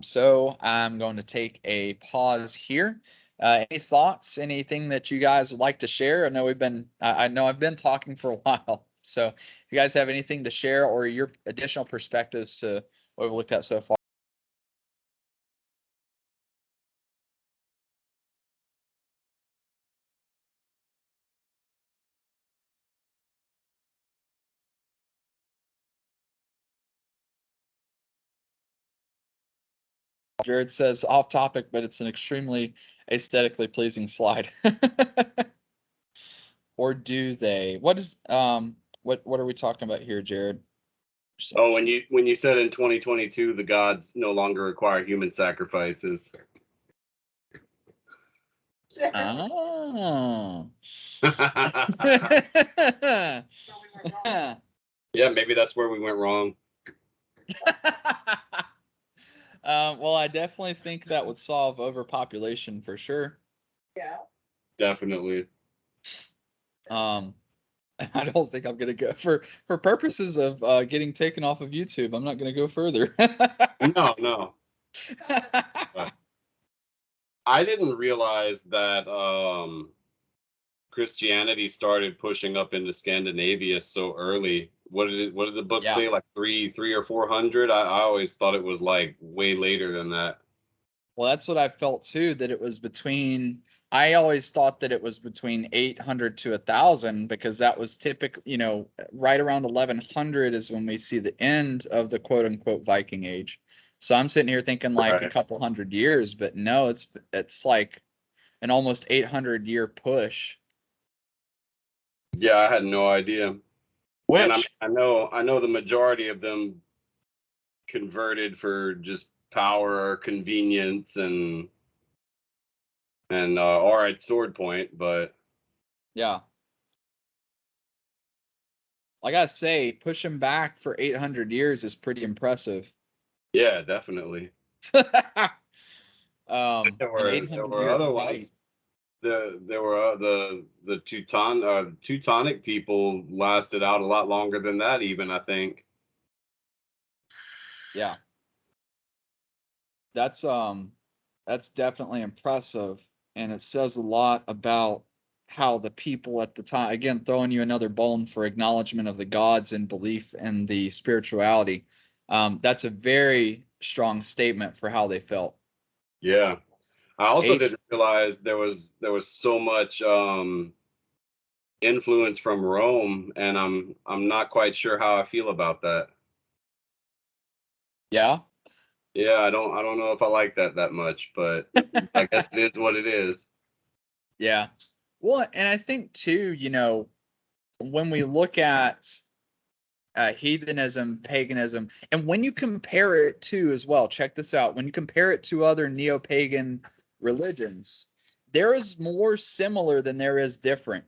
So I'm going to take a pause here. Any thoughts, anything that you guys would like to share? I know I've been talking for a while. So if you guys have anything to share or your additional perspectives to what we've looked at so far. Jared says off topic, but it's an extremely aesthetically pleasing slide. Or do they? What are we talking about here, Jared? Oh, when you said in 2022 the gods no longer require human sacrifices. Oh. Yeah, maybe that's where we went wrong. Well, I definitely think that would solve overpopulation for sure. Yeah. Definitely. I don't think I'm gonna go for purposes of getting taken off of YouTube. I'm not gonna go further. No. I didn't realize that Christianity started pushing up into Scandinavia so early. What did the book say? Like three or 400? I always thought it was like way later than that. Well, that's what I felt too, that it was between, I always thought that it was between 800 to 1,000 because that was typically, right around 1100 is when we see the end of the quote unquote Viking age. So I'm sitting here thinking like a couple hundred years, but no, it's like an almost 800-year push. Yeah, I had no idea. And I know the majority of them converted for just power or convenience and all right, sword point, but yeah. Like I say, pushing back for 800 years is pretty impressive. Yeah, definitely. There were otherwise the Teutonic people lasted out a lot longer than that even, I think. Yeah. That's definitely impressive, and it says a lot about how the people at the time, again, throwing you another bone for acknowledgement of the gods and belief in the spirituality. That's a very strong statement for how they felt. Yeah. I also didn't realize there was so much influence from Rome, and I'm not quite sure how I feel about that. Yeah. Yeah, I don't know if I like that much, but I guess it is what it is. Yeah. Well, and I think too, when we look at heathenism, paganism, and when you compare it to as well, check this out. When you compare it to other neo-pagan religions, there is more similar than there is different.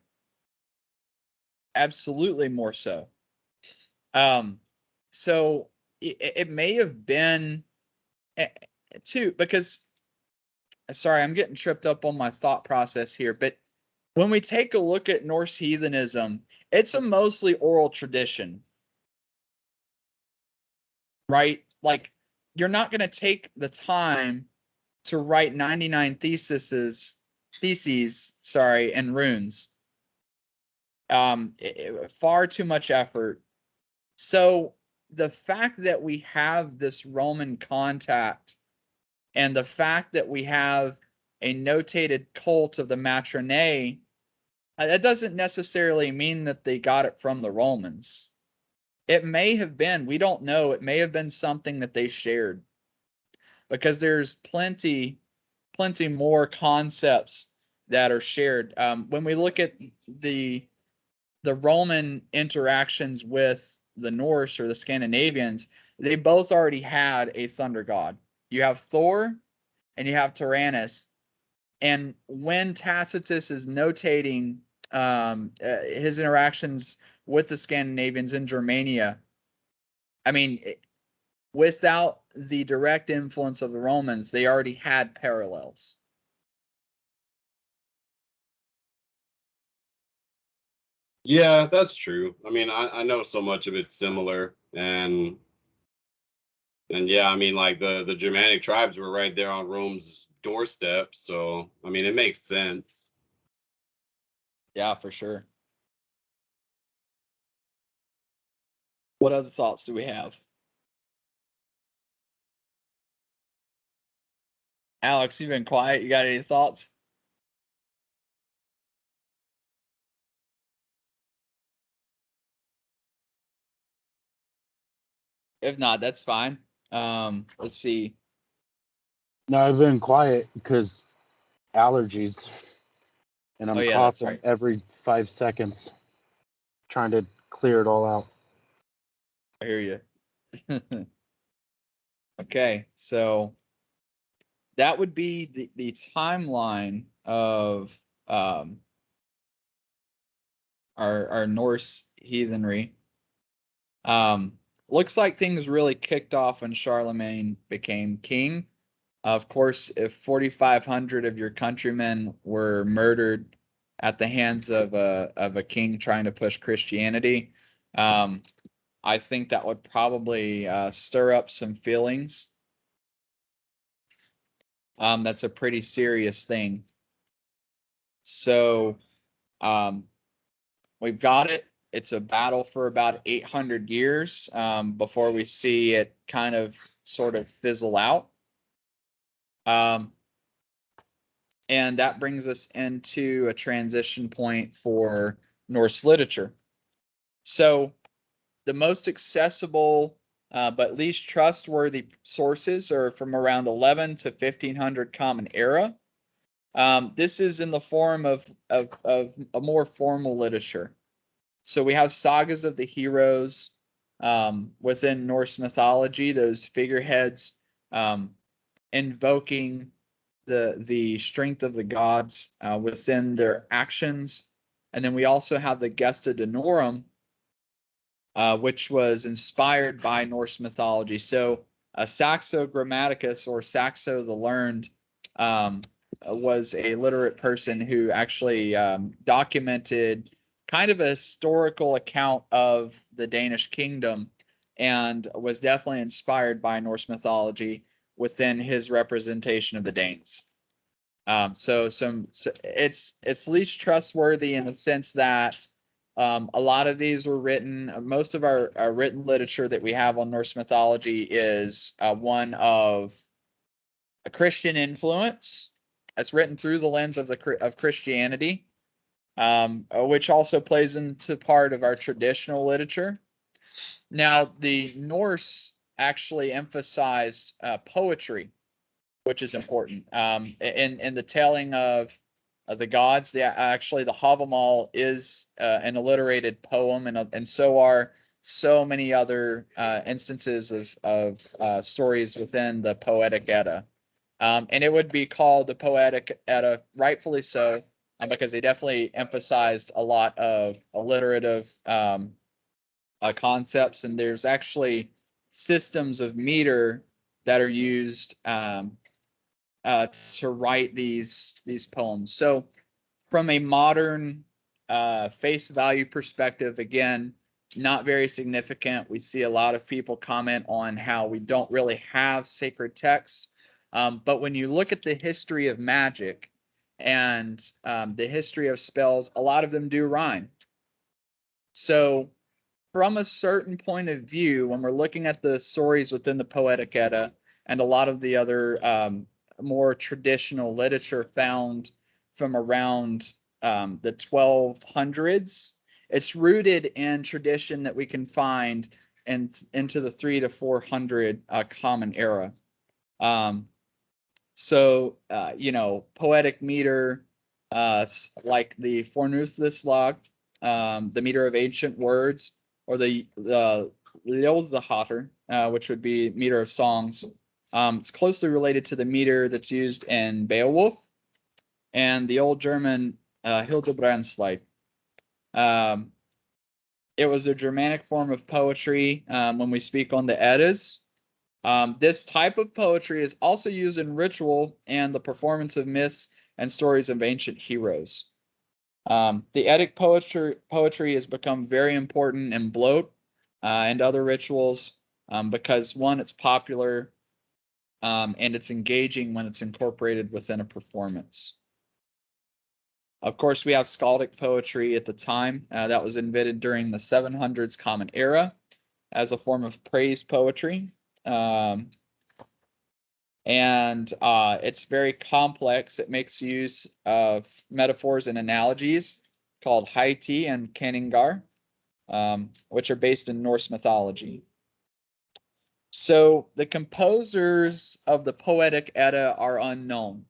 Absolutely more so. So it may have been too, because sorry, I'm getting tripped up on my thought process here, but when we take a look at Norse heathenism, it's a mostly oral tradition, right? Like, you're not going to take the time to write 99 theses, and runes. Far too much effort. So the fact that we have this Roman contact, and the fact that we have a notated cult of the Matronae, that doesn't necessarily mean that they got it from the Romans. It may have been, we don't know, it may have been something that they shared, because there's plenty more concepts that are shared. When we look at the Roman interactions with the Norse or the Scandinavians, they both already had a thunder god. You have Thor and you have Tyrannus. And when Tacitus is notating his interactions with the Scandinavians in Germania, I mean, without the direct influence of the Romans, they already had parallels. Yeah, that's true. I mean, I know so much of it's similar, and yeah, I mean, like the Germanic tribes were right there on Rome's doorstep, so I mean, it makes sense. Yeah, for sure. What other thoughts do we have? Alex, you've been quiet. You got any thoughts? If not, that's fine. Let's see. No, I've been quiet because allergies, and I'm Oh yeah, that's coughing right. every 5 seconds, trying to clear it all out. I hear you. Okay, so that would be the timeline of our Norse heathenry. Looks like things really kicked off when Charlemagne became king. Of course, if 4,500 of your countrymen were murdered at the hands of a king trying to push Christianity, I think that would probably stir up some feelings. That's a pretty serious thing. So we've got it. It's a battle for about 800 years before we see it kind of sort of fizzle out. And that brings us into a transition point for Norse literature. So the most accessible but least trustworthy sources are from around 11 to 1500 Common Era. This is in the form of a more formal literature. So we have sagas of the heroes within Norse mythology, those figureheads invoking the strength of the gods within their actions. And then we also have the Gesta Danorum, which was inspired by Norse mythology. So Saxo Grammaticus, or Saxo the Learned, was a literate person who actually documented kind of a historical account of the Danish kingdom, and was definitely inspired by Norse mythology within his representation of the Danes. So it's least trustworthy in the sense that a lot of these were written. Most of our written literature that we have on Norse mythology is one of a Christian influence. It's written through the lens of Christianity, which also plays into part of our traditional literature. Now, the Norse actually emphasized poetry, which is important. In the telling of the gods, actually the Havamal is an alliterated poem, and so are so many other instances of stories within the Poetic Edda. And it would be called the Poetic Edda, rightfully so, because they definitely emphasized a lot of alliterative concepts, and there's actually systems of meter that are used to write these poems. So from a modern face value perspective, again, not very significant. We see a lot of people comment on how we don't really have sacred texts. But when you look at the history of magic and the history of spells, a lot of them do rhyme. So from a certain point of view, when we're looking at the stories within the Poetic Edda and a lot of the other more traditional literature found from around the 1200s, it's rooted in tradition that we can find into the 300 to 400 Common Era. Poetic meter, like the Fornuthislag, the meter of ancient words, or the Ljóðaháttr, which would be meter of songs. It's closely related to the meter that's used in Beowulf and the old German Hildebrandslied. It was a Germanic form of poetry when we speak on the Eddas. This type of poetry is also used in ritual and the performance of myths and stories of ancient heroes. The Eddic poetry has become very important in Bloat and other rituals because, one, it's popular and it's engaging when it's incorporated within a performance. Of course, we have skaldic poetry at the time that was invented during the 700s Common Era as a form of praise poetry. And it's very complex. It makes use of metaphors and analogies called Haiti and Kenningar, which are based in Norse mythology. So the composers of the Poetic Edda are unknown.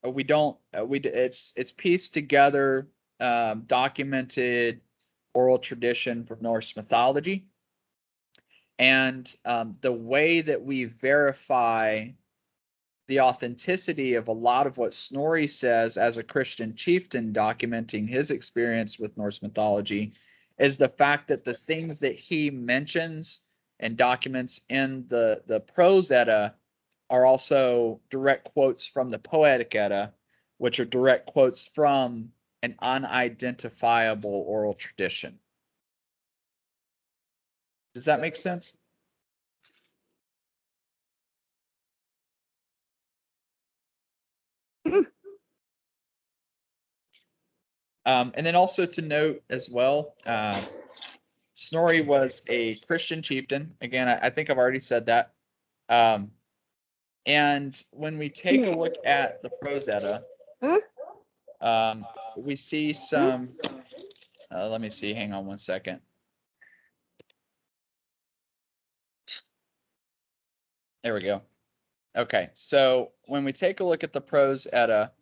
It's pieced together, documented oral tradition from Norse mythology. And the way that we verify the authenticity of a lot of what Snorri says as a Christian chieftain documenting his experience with Norse mythology is the fact that the things that he mentions and documents in the Prose Edda are also direct quotes from the Poetic Edda, which are direct quotes from an unidentifiable oral tradition. Does that make sense? And then also to note as well, Snorri was a Christian chieftain. Again, I think I've already said that. And when we take a look at the Prose Edda, we see some, let me see, hang on one second. There we go. Okay, so when we take a look at the Prose Edda,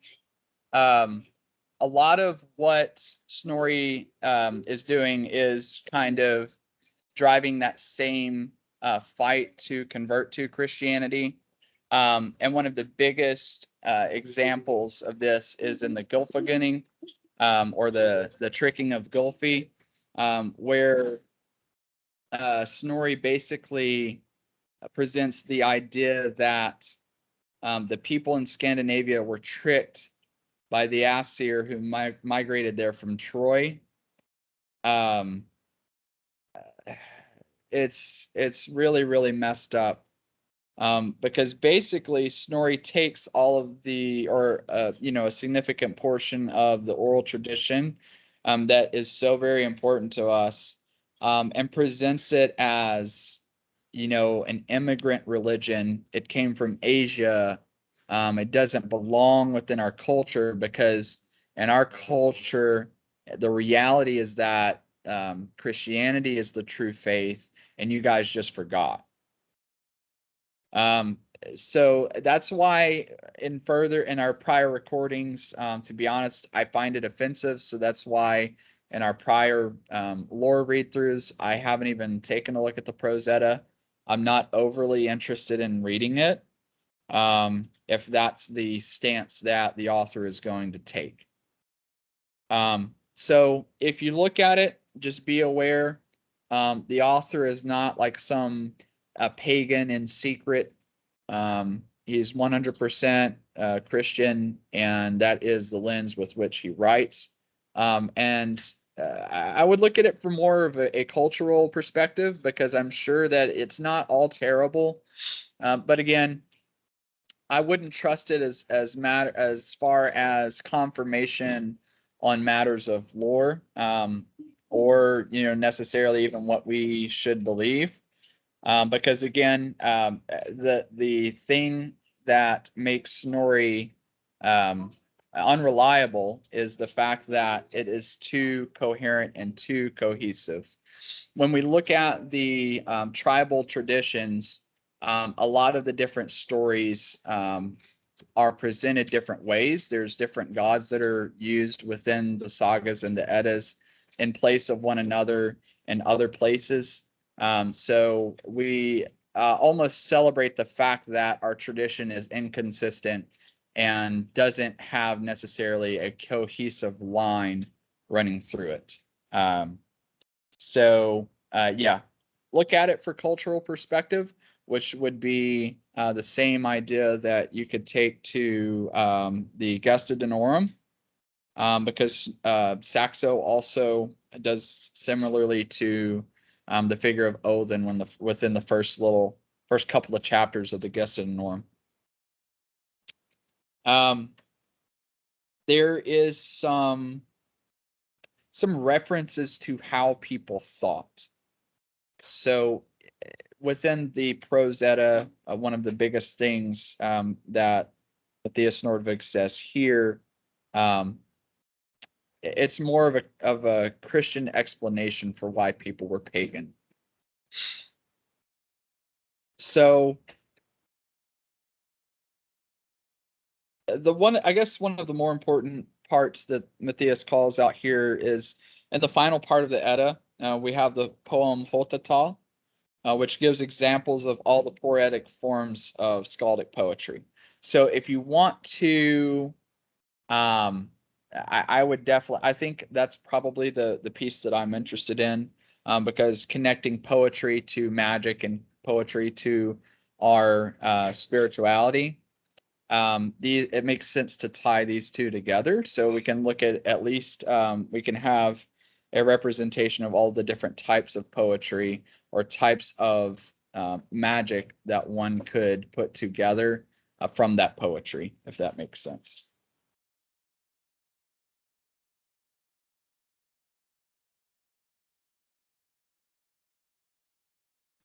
a lot of what Snorri is doing is kind of driving that same fight to convert to Christianity. And one of the biggest examples of this is in the Gylfaginning, or the tricking of Gylfi, where Snorri basically presents the idea that the people in Scandinavia were tricked by the Aesir who migrated there from Troy. It's really, really messed up, because basically Snorri takes all of the, or a significant portion of the oral tradition that is so very important to us, and presents it as an immigrant religion. It came from Asia. It doesn't belong within our culture, because in our culture, the reality is that Christianity is the true faith, and you guys just forgot. So that's why in our prior recordings, to be honest, I find it offensive. So that's why in our prior lore read-throughs, I haven't even taken a look at the Prose Edda. I'm not overly interested in reading it, if that's the stance that the author is going to take. So if you look at it, just be aware, the author is not like some pagan in secret. He's 100% Christian, and that is the lens with which he writes. And I would look at it from more of a cultural perspective, because I'm sure that it's not all terrible. But again, I wouldn't trust it as far as confirmation on matters of lore, or necessarily even what we should believe. Because again, the thing that makes Snorri unreliable is the fact that it is too coherent and too cohesive. When we look at the tribal traditions, a lot of the different stories are presented different ways. There's different gods that are used within the sagas and the Eddas in place of one another in other places. So we almost celebrate the fact that our tradition is inconsistent and doesn't have necessarily a cohesive line running through it. Yeah, look at it for cultural perspective, which would be the same idea that you could take to the Gesta Danorum, because Saxo also does similarly to the figure of Odin within the first couple of chapters of the Gesta Danorum. There is some references to how people thought. So within the Prose Edda, one of the biggest things that Matthias Nordvig says here, it's more of a Christian explanation for why people were pagan. So one of the more important parts that Matthias calls out here is in the final part of the Edda, we have the poem Hotatal, which gives examples of all the poetic forms of skaldic poetry. So if you want to, I would definitely, I think that's probably the piece that I'm interested in, because connecting poetry to magic and poetry to our spirituality, it makes sense to tie these two together. So we can look at least we can have a representation of all the different types of poetry or types of magic that one could put together from that poetry, if that makes sense.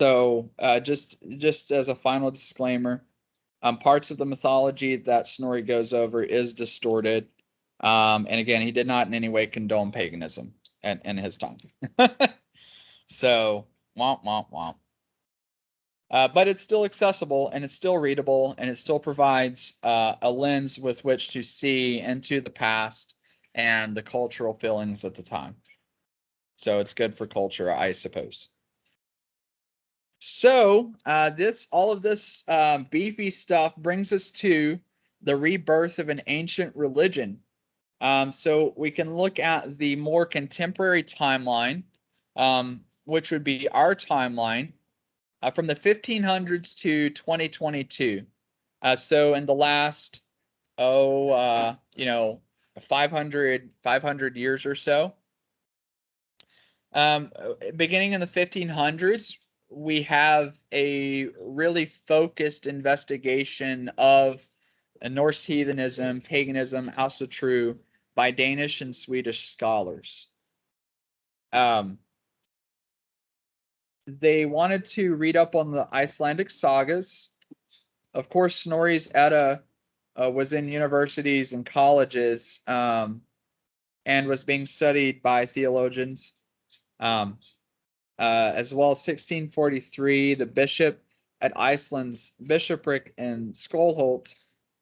So just as a final disclaimer, parts of the mythology that Snorri goes over is distorted. And again, he did not in any way condone paganism in his time. So, womp, womp, womp. But it's still accessible, and it's still readable, and it still provides a lens with which to see into the past and the cultural feelings at the time. So it's good for culture, I suppose. So all of this beefy stuff brings us to the rebirth of an ancient religion. So we can look at the more contemporary timeline, which would be our timeline from the 1500s to 2022. So in the last 500 years or so. Beginning in the 1500s, we have a really focused investigation of Norse heathenism, paganism, also true, by Danish and Swedish scholars. They wanted to read up on the Icelandic sagas. Of course, Snorri's Edda was in universities and colleges, and was being studied by theologians. As well as 1643, the bishop at Iceland's bishopric in Skálholt,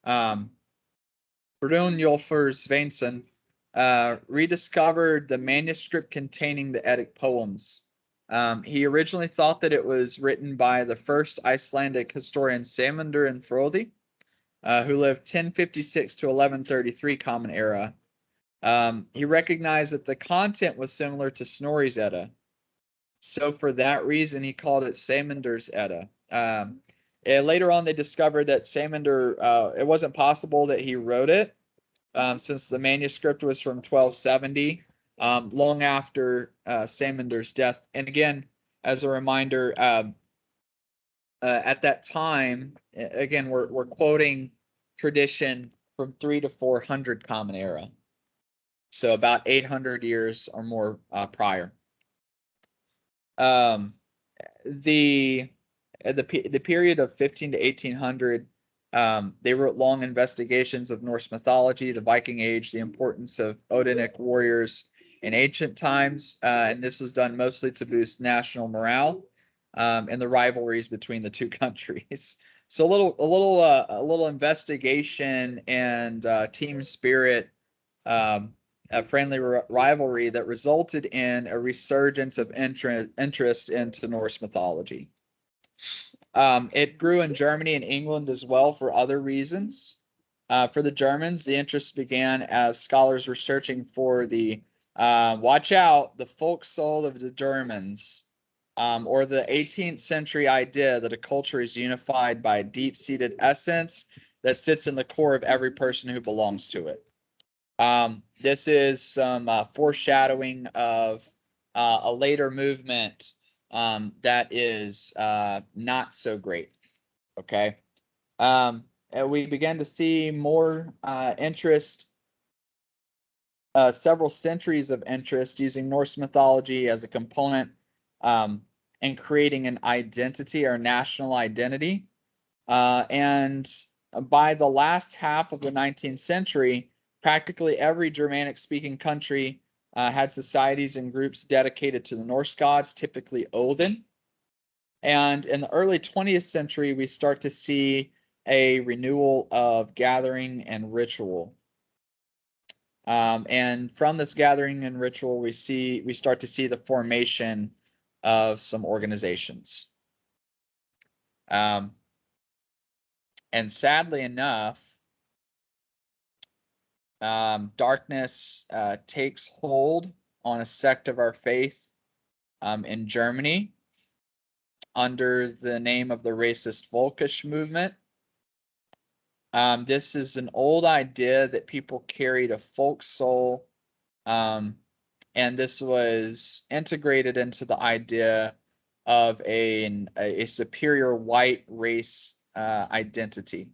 Brynjolfur Sveinsson, rediscovered the manuscript containing the Eddic poems. He originally thought that it was written by the first Icelandic historian Samandur and Frodi, who lived 1056 to 1133 Common Era. He recognized that the content was similar to Snorri's Edda. So for that reason, he called it Samundur's Edda. And later on, they discovered that Samandur, it wasn't possible that he wrote it, since the manuscript was from 1270, long after Samundur's death. And again, as a reminder, at that time, again, we're quoting tradition from 300 to 400 Common Era, so about 800 years or more prior. The period of 15 to 1800, they wrote long investigations of Norse mythology, the Viking Age, the importance of Odinic warriors in ancient times, and this was done mostly to boost national morale and the rivalries between the two countries. So a little investigation and team spirit, a friendly rivalry that resulted in a resurgence of interest into Norse mythology. It grew in Germany and England as well for other reasons. For the Germans, the interest began as scholars were searching for the, watch out, the folk soul of the Germans, or the 18th century idea that a culture is unified by a deep-seated essence that sits in the core of every person who belongs to it. This is some foreshadowing of a later movement that is not so great. Okay. And we began to see more interest, several centuries of interest using Norse mythology as a component in creating an identity or national identity. And by the last half of the 19th century, practically every Germanic-speaking country had societies and groups dedicated to the Norse gods, typically Odin. And in the early 20th century, we start to see a renewal of gathering and ritual. And from this gathering and ritual, we start to see the formation of some organizations. And sadly enough, darkness takes hold on a sect of our faith in Germany under the name of the racist Volkisch movement. This is an old idea that people carried a folk soul, and this was integrated into the idea of a superior white race identity.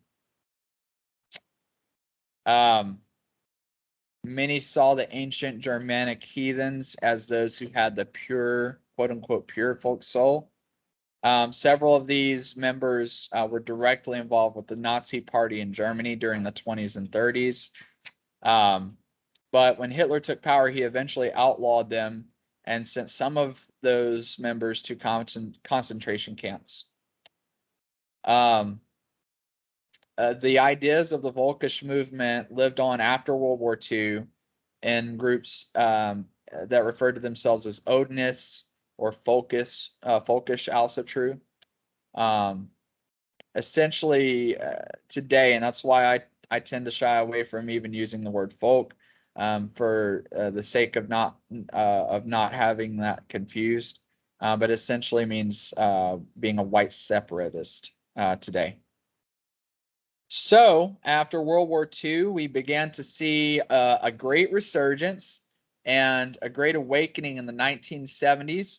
Many saw the ancient Germanic heathens as those who had the pure, quote unquote, pure folk soul. Several of these members were directly involved with the Nazi Party in Germany during the 20s and 30s. But when Hitler took power, he eventually outlawed them and sent some of those members to concentration camps. The ideas of the Volkisch movement lived on after World War II in groups that referred to themselves as Odinists or Folkish, also true. Essentially, today, and that's why I tend to shy away from even using the word folk, for the sake of not having that confused. But essentially means being a white separatist today. So after World War II, we began to see a great resurgence and a great awakening in the 1970s,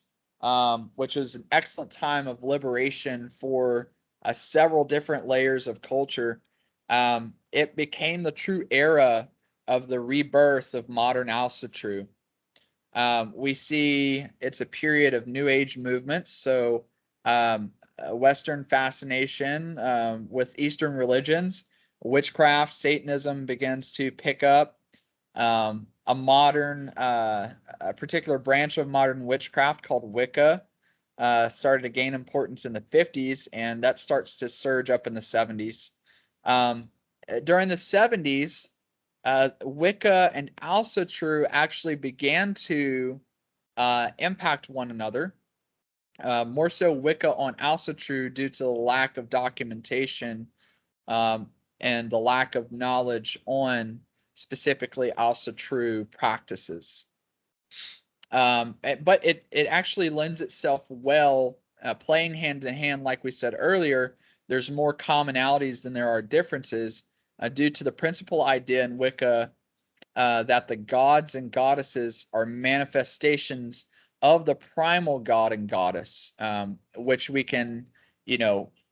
which was an excellent time of liberation for several different layers of culture. It became the true era of the rebirth of modern Alsatru. We see it's a period of New Age movements. So Western fascination with Eastern religions, witchcraft, Satanism begins to pick up. A modern, a particular branch of modern witchcraft called Wicca started to gain importance in the 50s, and that starts to surge up in the 70s. During the 70s, Wicca and Alsatru actually began to impact one another. more so Wicca on Asatru due to the lack of documentation and the lack of knowledge on specifically Asatru practices. But it actually lends itself well, playing hand in hand, like we said earlier. There's more commonalities than there are differences due to the principal idea in Wicca that the gods and goddesses are manifestations of the primal god and goddess, which we can,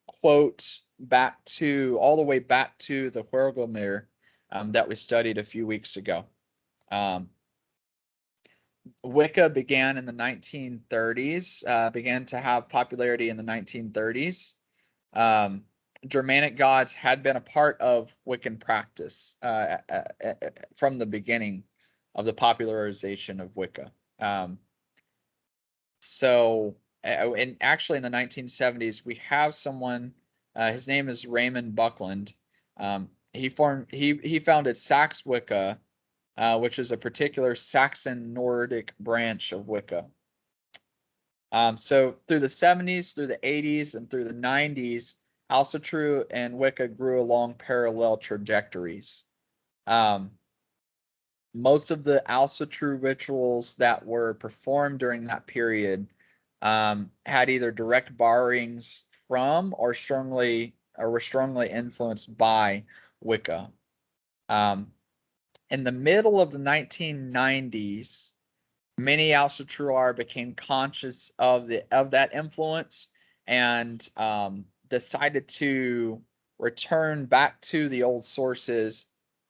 quote back to all the way back to the Huergelmir that we studied a few weeks ago. Wicca began in the 1930s, began to have popularity in the 1930s. Germanic gods had been a part of Wiccan practice from the beginning of the popularization of Wicca. And actually in the 1970s, we have someone, his name is Raymond Buckland. He founded Saxe Wicca, which is a particular Saxon Nordic branch of Wicca. So through the 70s, through the 80s, and through the 90s, Asatru and Wicca grew along parallel trajectories. Most of the Asatru rituals that were performed during that period had either direct borrowings from or were strongly influenced by Wicca. In the middle of the 1990s, many Asatruar became conscious of that influence and decided to return back to the old sources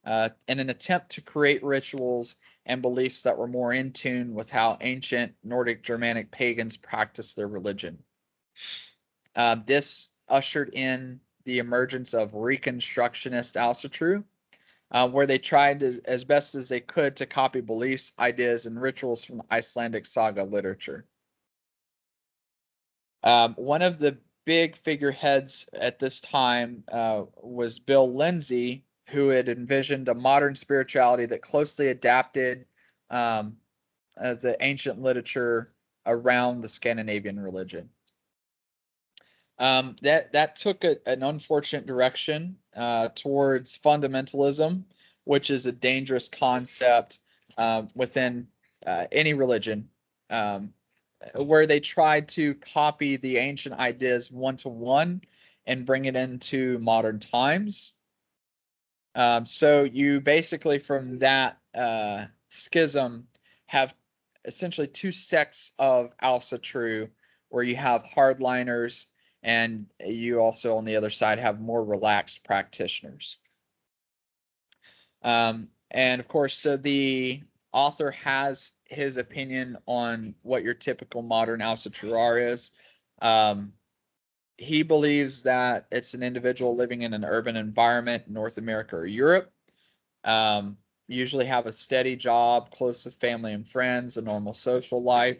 in an attempt to create rituals and beliefs that were more in tune with how ancient Nordic Germanic pagans practiced their religion. This ushered in the emergence of Reconstructionist Asatru, where they tried as best as they could to copy beliefs, ideas, and rituals from the Icelandic saga literature. One of the big figureheads at this time was Bill Lindsay, who had envisioned a modern spirituality that closely adapted the ancient literature around the Scandinavian religion. That took an unfortunate direction towards fundamentalism, which is a dangerous concept within any religion, where they tried to copy the ancient ideas one-to-one and bring it into modern times. So you basically, from that schism, have essentially two sects of Asatru, where you have hardliners and you also on the other side have more relaxed practitioners. And of course, so the author has his opinion on what your typical modern Asatruar is. He believes that it's an individual living in an urban environment in North America or Europe, usually have a steady job, close with family and friends, a normal social life.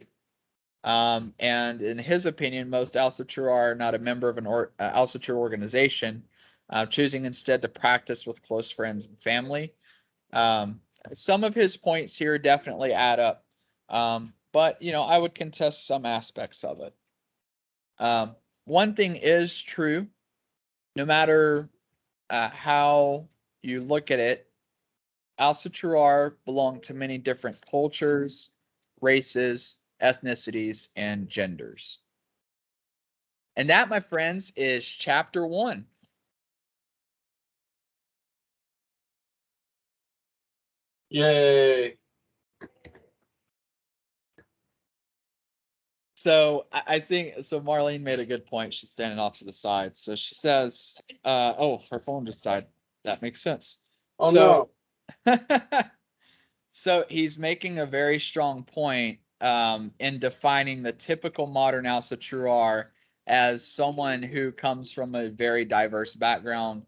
And in his opinion, most Asatru are not a member of an Asatru organization, choosing instead to practice with close friends and family. Some of his points here definitely add up, but I would contest some aspects of it. One thing is true, no matter how you look at it, Asatruar belong to many different cultures, races, ethnicities, and genders. And that, my friends, is chapter 1. Yay. So I think, so Marlene made a good point. She's standing off to the side. So she says, oh, her phone just died. That makes sense. Oh, so, no. So he's making a very strong point in defining the typical modern Asatruar as someone who comes from a very diverse background,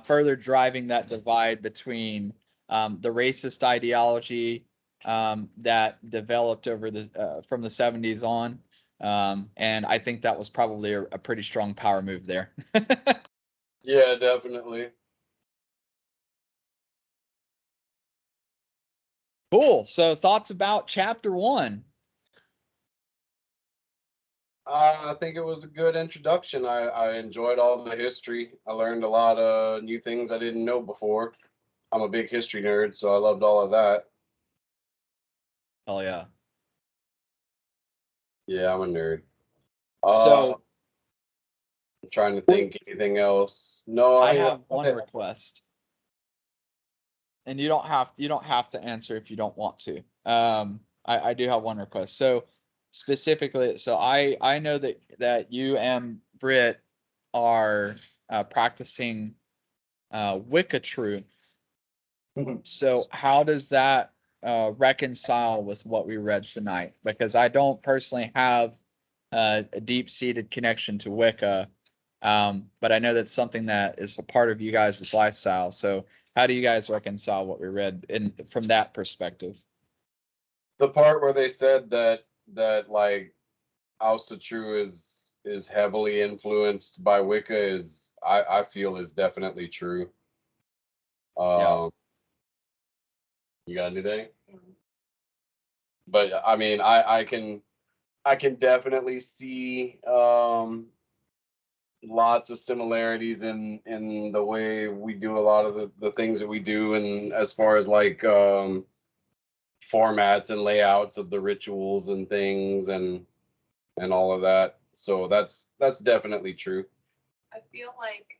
further driving that divide between the racist ideology that developed over from the 70s on. And I think that was probably a pretty strong power move there. Yeah, definitely. Cool. So thoughts about chapter 1? I think it was a good introduction. I enjoyed all the history. I learned a lot of new things I didn't know before. I'm a big history nerd, so I loved all of that. Hell yeah. Yeah, I'm a nerd. So I'm trying to think anything else. No, I have one request. And you don't have to answer if you don't want to. I do have one request. So specifically, so I know that you and Britt are practicing Wicca True. So how does that reconcile with what we read tonight? Because I don't personally have a deep-seated connection to Wicca, but I know that's something that is a part of you guys' lifestyle. So how do you guys reconcile what we read in from that perspective? The part where they said that like True is heavily influenced by Wicca is I feel is definitely true. Yeah. You got anything? But I mean, I can definitely see lots of similarities in the way we do a lot of the things that we do, and as far as like formats and layouts of the rituals and things and all of that. So that's definitely true. I feel like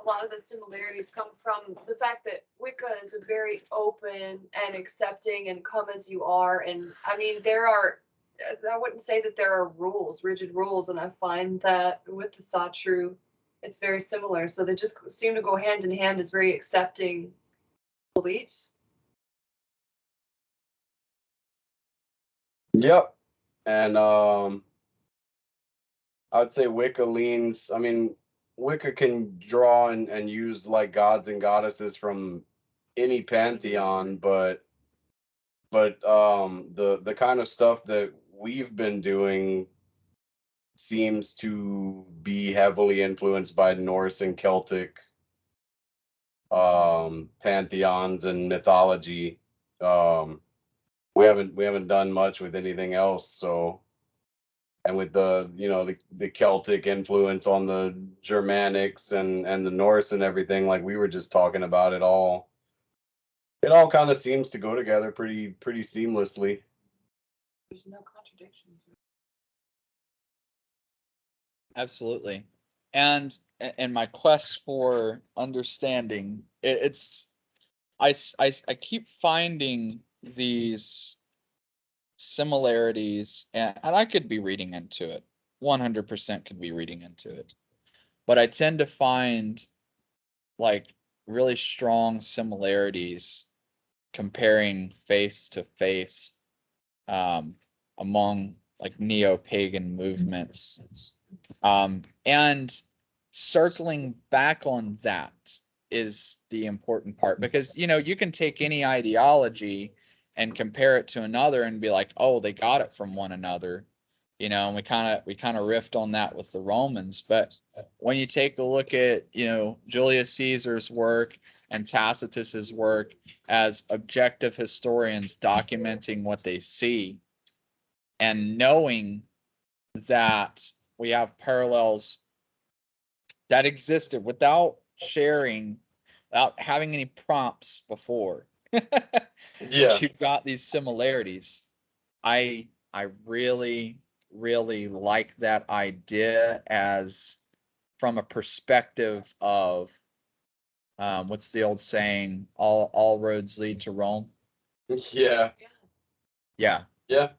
a lot of the similarities come from the fact that Wicca is a very open and accepting and come as you are. And I mean, I wouldn't say that there are rules, rigid rules. And I find that with the Satru, it's very similar. So they just seem to go hand in hand as very accepting beliefs. Yep. And I'd say Wicca leans, I mean, Wicca can draw and use like gods and goddesses from any pantheon, but the kind of stuff that we've been doing seems to be heavily influenced by Norse and Celtic pantheons and mythology. Um we haven't done much with anything else, so and with the the Celtic influence on the Germanics and the Norse and everything, like we were just talking about, it all kind of seems to go together pretty seamlessly. There's no contradictions. Absolutely. And in my quest for understanding, it's I keep finding these similarities, and I could be reading into it. 100% could be reading into it. But I tend to find like really strong similarities comparing face to face among like neo-pagan movements. And circling back on that is the important part, because you can take any ideology and compare it to another and be like, oh, they got it from one another, and we kind of riffed on that with the Romans. But when you take a look at Julius Caesar's work and Tacitus's work as objective historians documenting what they see and knowing that we have parallels that existed without sharing, without having any prompts before. Yeah. You've got these similarities. I really, really like that idea as from a perspective of what's the old saying? All roads lead to Rome. Yeah. Yeah. Yeah.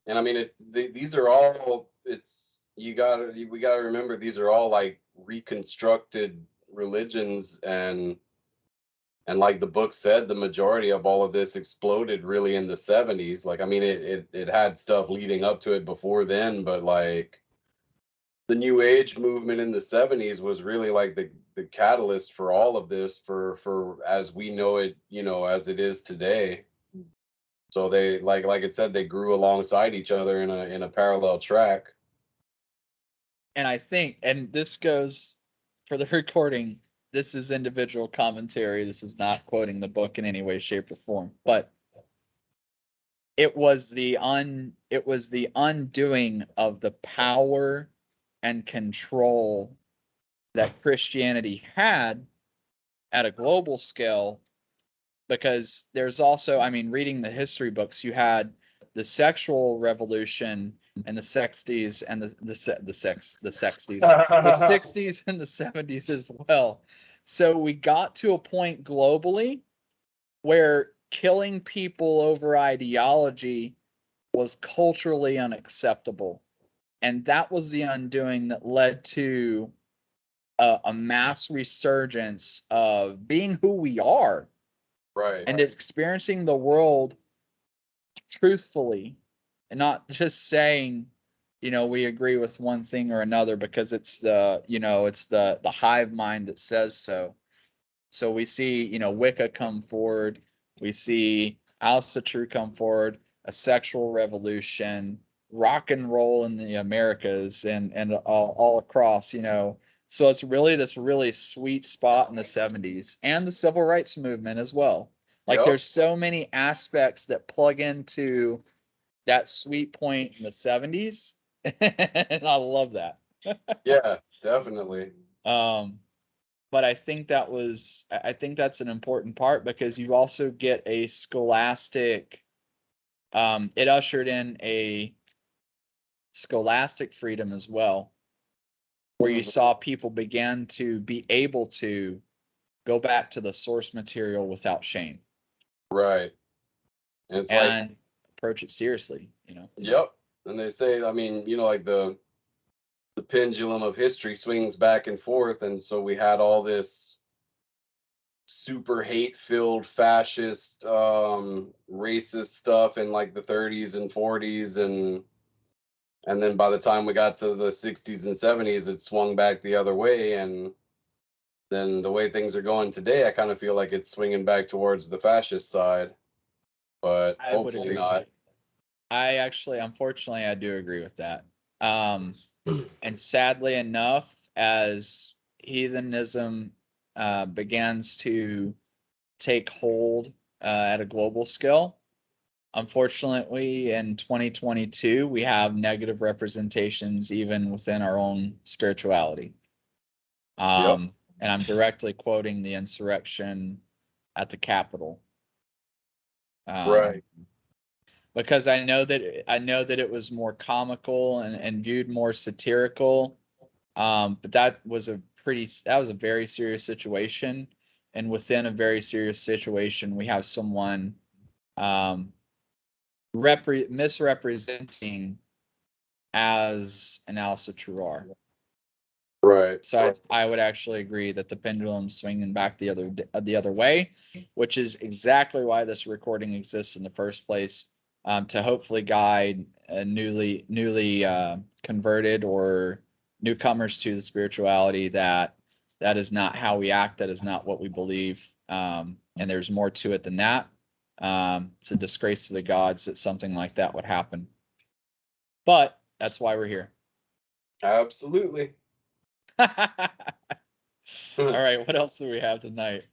And I mean, these are all, we gotta remember these are all like reconstructed religions, and like the book said, the majority of all of this exploded really in the 70s. Like, I mean, it had stuff leading up to it before then, but like the New Age movement in the 70s was really like the catalyst for all of this, for as we know it, as it is today. So they, like it said, they grew alongside each other in a parallel track. And I think, and this goes for the recording, this is individual commentary. This is not quoting the book in any way, shape, or form. But it was the undoing of the power and control that Christianity had at a global scale, because there's also, I mean, reading the history books, you had the sexual revolution in the 60s and the 60s, the 60s and the 70s as well. So we got to a point globally where killing people over ideology was culturally unacceptable. And that was the undoing that led to a mass resurgence of being who we are Right. and experiencing the world truthfully, and not just saying, we agree with one thing or another because it's the hive mind that says so. So we see, Wicca come forward. We see Alcitrue come forward, a sexual revolution, rock and roll in the Americas and all across, So it's really this really sweet spot in the 70s and the civil rights movement as well. Like Yep. there's so many aspects that plug into that sweet point in the 70s. And I love that. Yeah, definitely. But I think that's an important part because you also get a scholastic, it ushered in a scholastic freedom as well, where you saw people began to be able to go back to the source material without shame. Right. And it's and approach it seriously, Yep. And they say, I mean, like the pendulum of history swings back and forth, and so we had all this super hate-filled fascist racist stuff in like the 30s and 40s, and then by the time we got to the 60s and 70s it swung back the other way, and then the way things are going today I kind of feel like it's swinging back towards the fascist side, but I would hopefully agree. not. Unfortunately, I do agree with that. And sadly enough, as heathenism begins to take hold at a global scale, unfortunately, in 2022, we have negative representations even within our own spirituality. And I'm directly quoting the insurrection at the Capitol. Right. Because I know that it was more comical and viewed more satirical. But that was a very serious situation. And within a very serious situation, we have someone misrepresenting as an Alcitrue. Right. So I would actually agree that the pendulum's swinging back the other way, which is exactly why this recording exists in the first place, to hopefully guide newly converted or newcomers to the spirituality that is not how we act, that is not what we believe, and there's more to it than that. It's a disgrace to the gods that something like that would happen, but that's why we're here. Absolutely. All right, what else do we have tonight?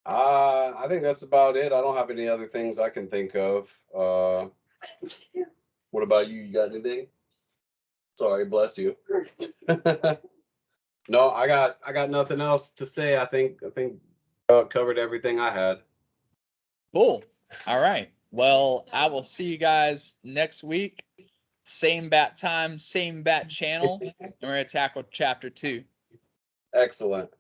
I think that's about it. I don't have any other things I can think of. What about you? You got anything? Sorry, bless you. No, I got nothing else to say. I think covered everything I had. Cool. All right. Well, I will see you guys next week. Same bat time, same bat channel, and we're gonna tackle chapter 2. Excellent.